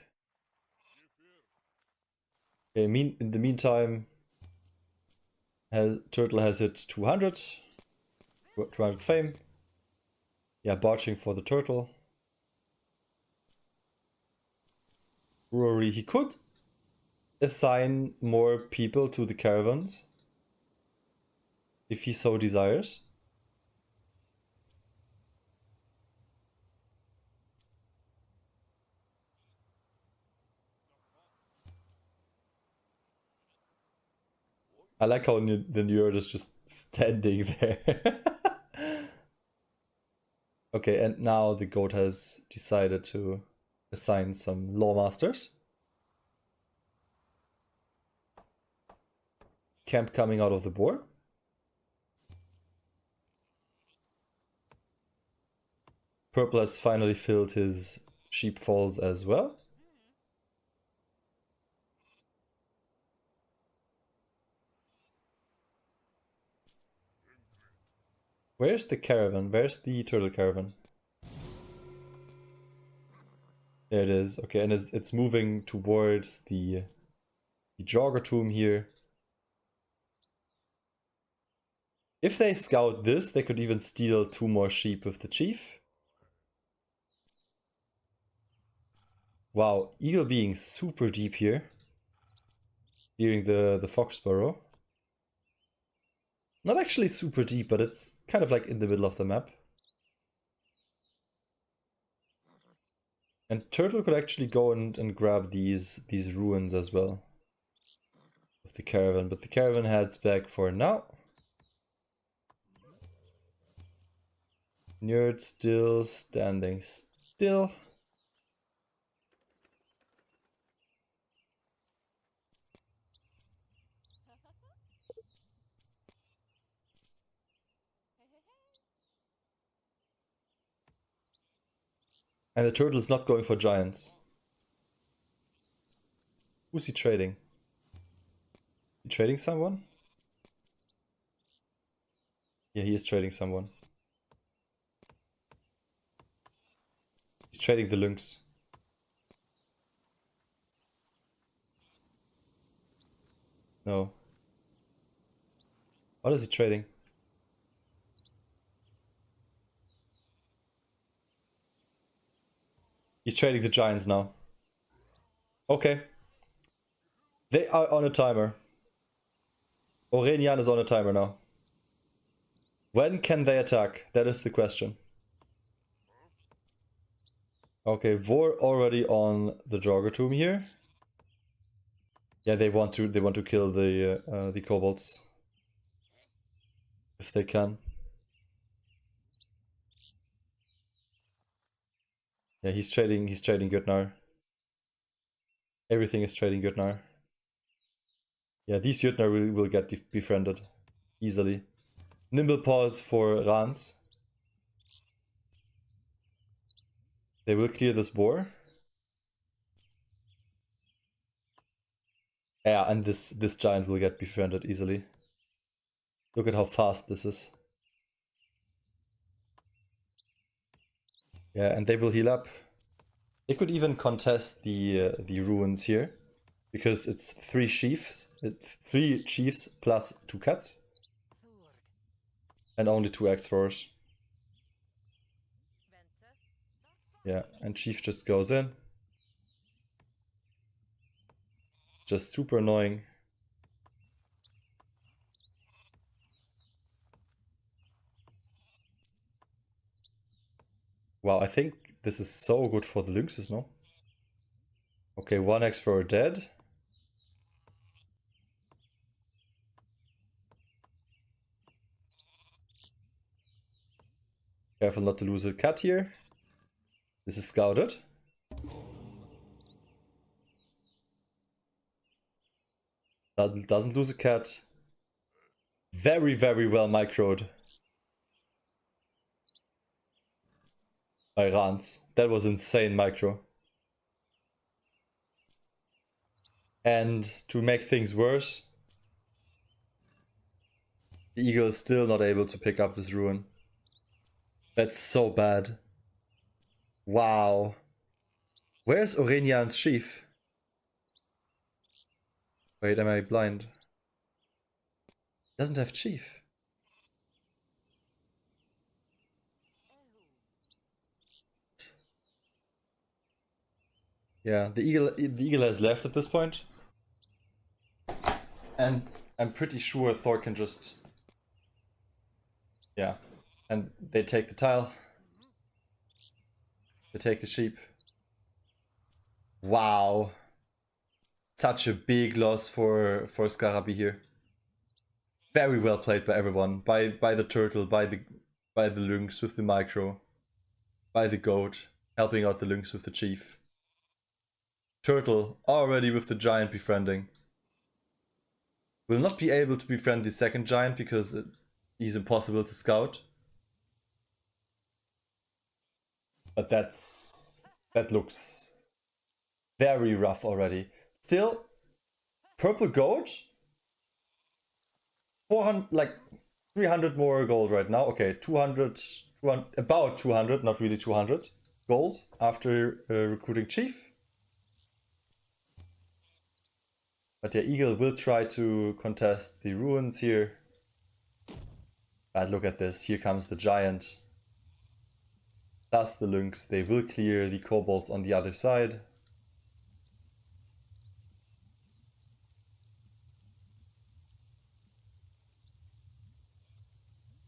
Okay, in the meantime, turtle has hit 200. 200 fame. Yeah, barging for the turtle. Brewery. He could assign more people to the caravans if he so desires. I like how the Nerd is just standing there. Okay, and now the goat has decided to assign some lawmasters. Camp coming out of the boar. Purple has finally filled his sheepfolds as well. Where's the caravan? Where's the turtle caravan? There it is. Okay, and it's moving towards the jogger tomb here. If they scout this, they could even steal 2 more sheep with the chief. Wow, eagle being super deep here. Steering the foxborough. Not actually super deep, but it's kind of like in the middle of the map. And turtle could actually go and grab these ruins as well. With the caravan, but the caravan heads back for now. Nerd still standing still. And the turtle is not going for giants. Who's he trading? He trading someone? Yeah, he is trading someone. He's trading the lynx. No. What is he trading? He's trading the giants now. Okay. They are on a timer. Aurelian is on a timer now. When can they attack? That is the question. Okay, Vor already on the Jogger Tomb here. Yeah, they want to kill the kobolds if they can. Yeah, he's trading Gutnar. Everything is trading Gutnar. Yeah, these Gutnar will get befriended easily. Nimble Paws for Rans. They will clear this boar. Yeah, and this giant will get befriended easily. Look at how fast this is. Yeah, and they will heal up. They could even contest the ruins here, because it's 3 chiefs, 3 chiefs plus 2 cats, and only 2 X4s. Yeah, and chief just goes in. Just super annoying. Wow, I think this is so good for the lynxes, no? Okay, 1 X4 dead. Careful not to lose a cat here. This is scouted. Doesn't lose a cat. Very, very well microed by Rans. That was insane micro. And to make things worse, the eagle is still not able to pick up this ruin. That's so bad. Wow. Where's Orenian's chief? Wait, am I blind? Doesn't have chief. Yeah, the eagle has left at this point. And I'm pretty sure Thor can just... Yeah. And they take the tile. They take the sheep. Wow. Such a big loss for Scaraby here. Very well played by everyone. By the turtle, by the lynx with the micro. By the goat, helping out the lynx with the chief. Turtle already with the giant befriending. Will not be able to befriend the second giant because he's impossible to scout. But that looks very rough already. Still, purple gold, 400, like 300 more gold right now. Okay, 200, about 200, not really 200 gold after recruiting chief. But yeah, eagle will try to contest the ruins here. But look at this, here comes the giant. Plus the lynx, they will clear the kobolds on the other side.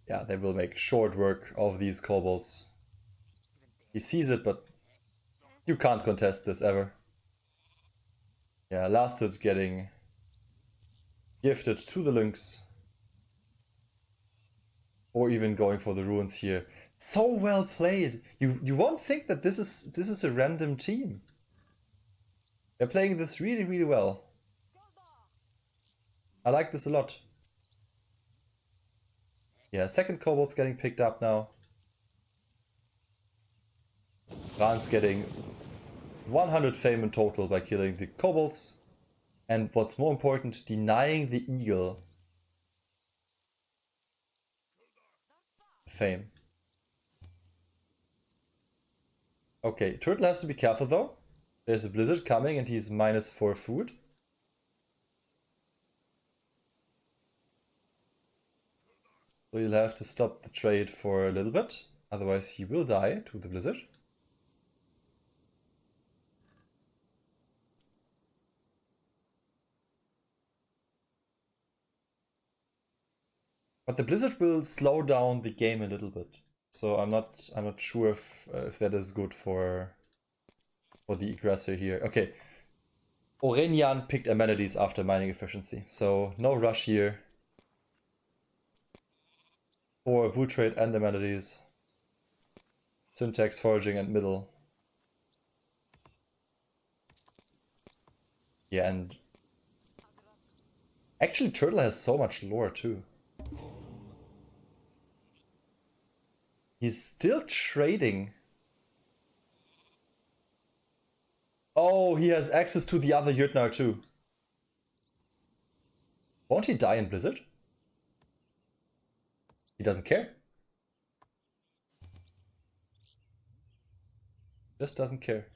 Yeah, they will make short work of these kobolds. He sees it, but you can't contest this ever. Yeah, Lasted's getting gifted to the lynx. Or even going for the ruins here. So well played! You won't think that this is a random team. They're playing this really, really well. I like this a lot. Yeah, second kobold's getting picked up now. Ran's getting 100 fame in total by killing the kobolds. And what's more important, denying the eagle fame. Okay, turtle has to be careful though. There's a blizzard coming and he's -4 food. So you'll have to stop the trade for a little bit. Otherwise he will die to the blizzard. But the blizzard will slow down the game a little bit. So I'm not sure if that is good for the aggressor here. Okay. Orenian picked amenities after mining efficiency. So no rush here. For wood trade and amenities. Syntax, foraging and middle. Yeah, and actually turtle has so much lore too. He's still trading. Oh, he has access to the other Jötnar too. Won't he die in Blizzard? He doesn't care. Just doesn't care.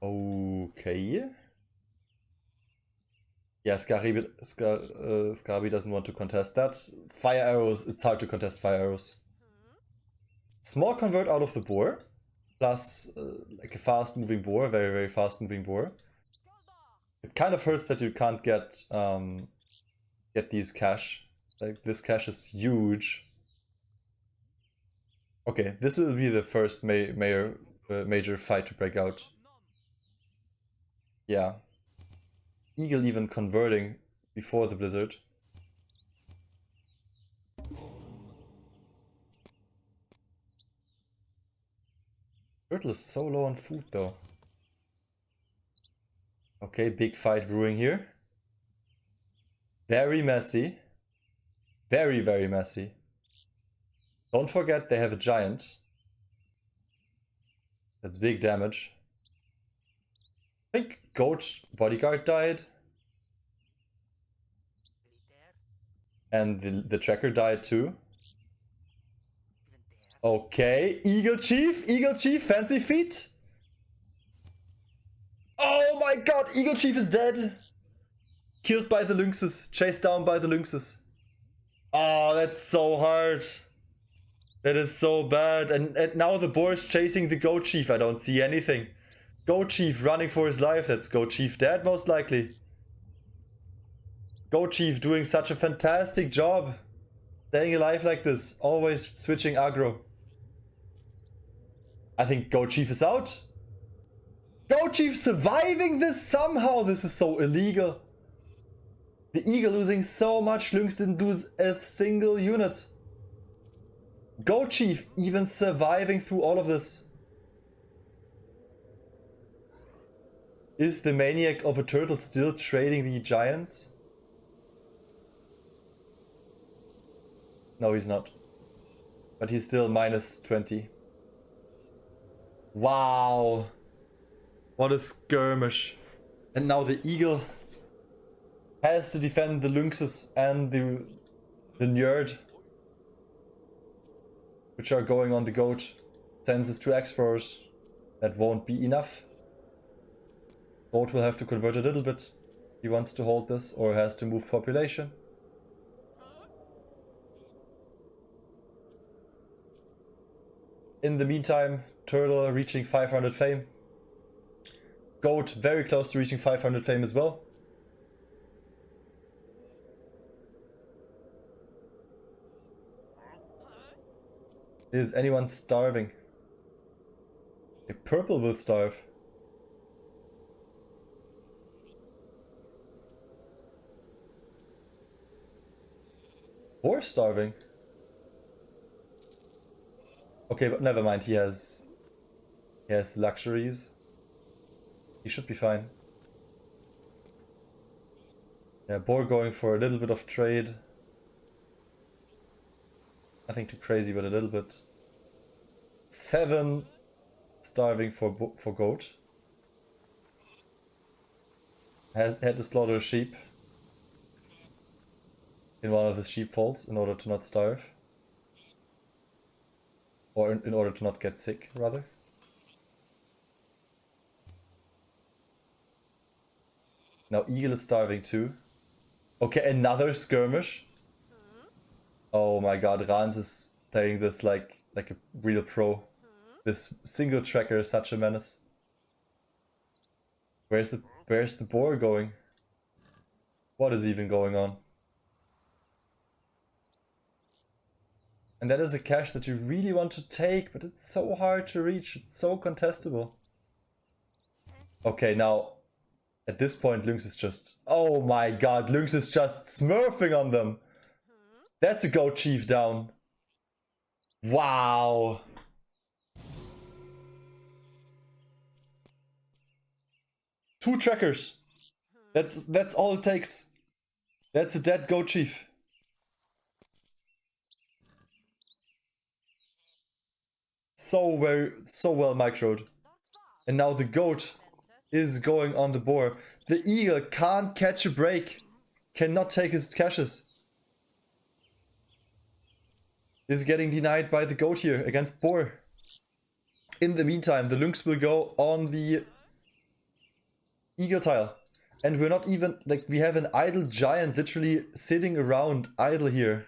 Okay. Yeah, Scarby doesn't want to contest that. Fire arrows, it's hard to contest fire arrows. Small convert out of the boar. Plus like a fast moving boar, very, very fast moving boar. It kind of hurts that you can't get these cash. Like this cash is huge. Okay, this will be the first major fight to break out. Yeah. Eagle even converting before the blizzard. Turtle is so low on food though. Okay, big fight brewing here. Very messy. Very, very messy. Don't forget they have a giant. That's big damage. I think Goat Bodyguard died. And the tracker died too. Okay, Eagle Chief, fancy feet. Oh my god, Eagle Chief is dead. Killed by the lynxes, chased down by the lynxes. Oh, that's so hard. That is so bad. And now the boar is chasing the Goat Chief. I don't see anything. Goat Chief running for his life. That's Goat Chief dead, most likely. Goat Chief doing such a fantastic job. Staying alive like this. Always switching aggro. I think Goat Chief is out. Goat Chief surviving this somehow. This is so illegal. The Eagle losing so much. Lynx didn't lose a single unit. Goat Chief even surviving through all of this. Is the maniac of a turtle still trading the giants? No, he's not. But he's still minus 20. Wow. What a skirmish. And now the Eagle has to defend the lynxes and the Nerd, which are going on the goat. Sends his 2 X4s. That won't be enough. Goat will have to convert a little bit. He wants to hold this or has to move population. In the meantime, Turtle reaching 500 fame. Goat very close to reaching 500 fame as well. Is anyone starving? A purple will starve. Or starving. Okay, but never mind. He has luxuries. He should be fine. Yeah, Boar going for a little bit of trade. Nothing too crazy, but a little bit. 7 starving for goat. Had to slaughter a sheep in one of his sheepfolds in order to not starve. Or in order to not get sick, rather. Now Eagle is starving too. Okay, another skirmish. Oh my god, Rans is playing this like a real pro. This single tracker is such a menace. Where's the boar going? What is even going on? And that is a cache that you really want to take, but it's so hard to reach. It's so contestable. Okay, now at this point Lynx is just... Oh my god, Lynx is just smurfing on them. That's a Goat Chief down. Wow. Two trackers. That's all it takes. That's a dead Goat Chief. So well microed. And now the goat is going on the boar. The eagle can't catch a break. Cannot take his caches. Is getting denied by the goat here against boar. In the meantime, the Lynx will go on the Eagle tile. And we're not even, like, we have an idle giant literally sitting around idle here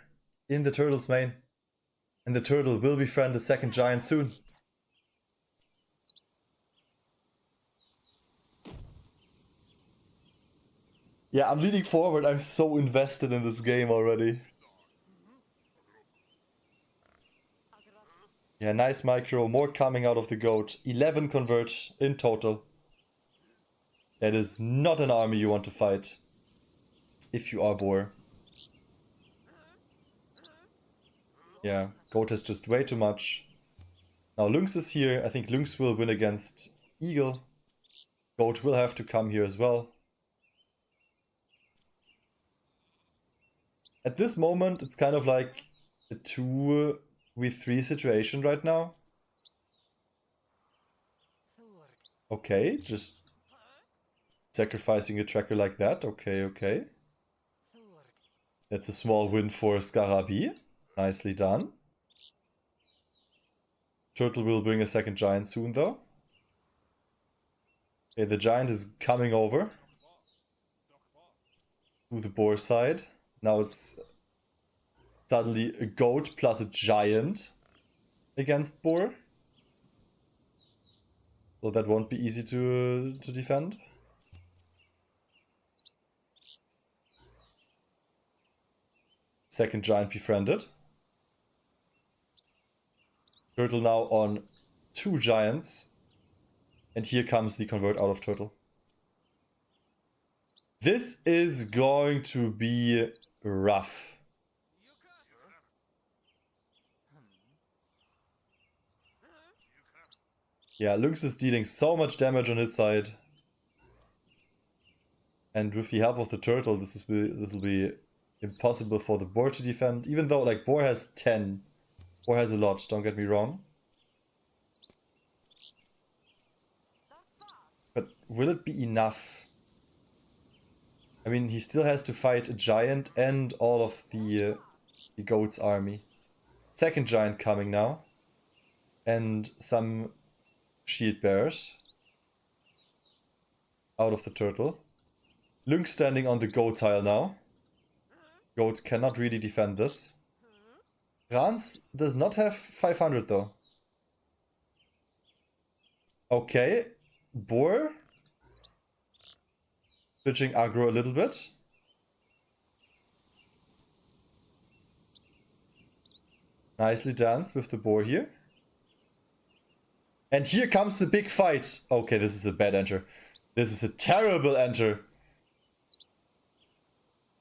in the turtle's main. And the turtle will befriend the second giant soon. Yeah, I'm leaning forward. I'm so invested in this game already. Yeah, nice micro. More coming out of the goat. 11 convert in total. That is not an army you want to fight. If you are boar. Yeah, goat has just way too much. Now Lynx is here. I think Lynx will win against Eagle. Goat will have to come here as well. At this moment, it's kind of like a 2v3 situation right now. Okay, just sacrificing a tracker like that. Okay, okay. That's a small win for Scarabi. Nicely done. Turtle will bring a second giant soon, though. Okay, the giant is coming over to the boar side. Now it's suddenly a goat plus a giant against boar. So that won't be easy to defend. Second giant befriended. Turtle now on 2 giants. And here comes the convert out of turtle. This is going to be rough. Yeah, Lynx is dealing so much damage on his side. And with the help of the turtle, this will be impossible for the boar to defend. Even though, like, boar has 10. Boar has a lot, don't get me wrong. But will it be enough? I mean, he still has to fight a giant and all of the goat's army. Second giant coming now. And some shield bearers. Out of the turtle. Lynx standing on the goat tile now. Goat cannot really defend this. Rans does not have 500 though. Okay. Boar. Switching aggro a little bit. Nicely danced with the boar here. And here comes the big fight. Okay, this is a bad enter. This is a terrible enter.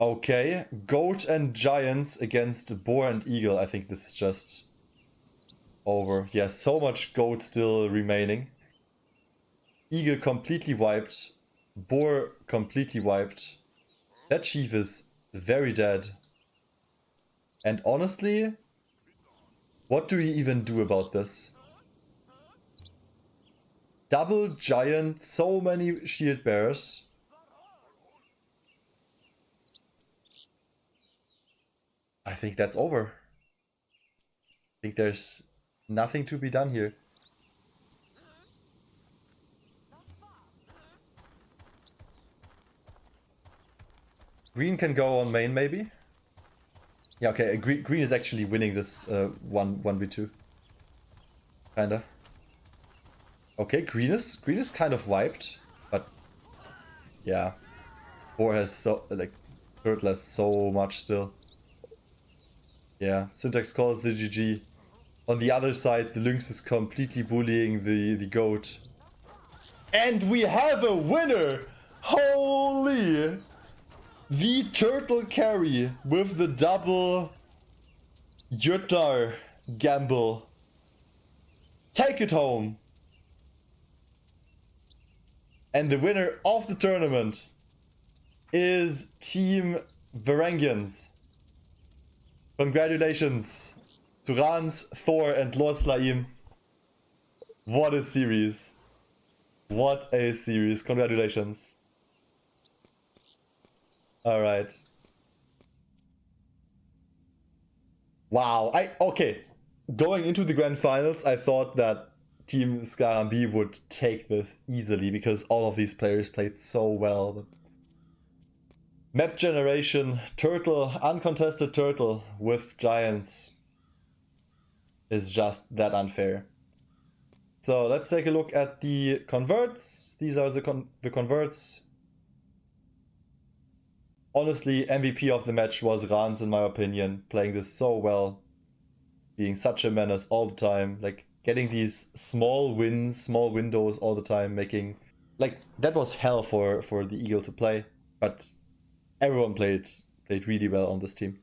Okay, goat and giants against boar and eagle. I think this is just over. Yeah, so much goat still remaining. Eagle completely wiped. Boar completely wiped. That chief is very dead. And honestly, what do we even do about this? Double giant, so many shield bearers. I think that's over. I think there's nothing to be done here. Green can go on main, maybe? Yeah, okay, green is actually winning this 1v2. Kinda. Okay, green is kind of wiped, but yeah. Boar has so, like, turtle has so much still. Yeah, Syntax calls the GG. On the other side, the Lynx is completely bullying the goat. And we have a winner! Holy! The turtle carry with the double Jötnar gamble. Take it home! And the winner of the tournament is Team Varangians. Congratulations to Rans, Thor, and Lord Slaim. What a series. What a series. Congratulations. Alright. Wow. Okay. Going into the grand finals, I thought that Team Scarambi would take this easily because all of these players played so well. But map generation, turtle, uncontested turtle with giants is just that unfair. So let's take a look at the converts. These are the converts. Honestly, MVP of the match was Rans in my opinion, playing this so well, being such a menace all the time, like getting these small wins, small windows all the time, making like that was hell for the Eagle to play, but everyone played really well on this team.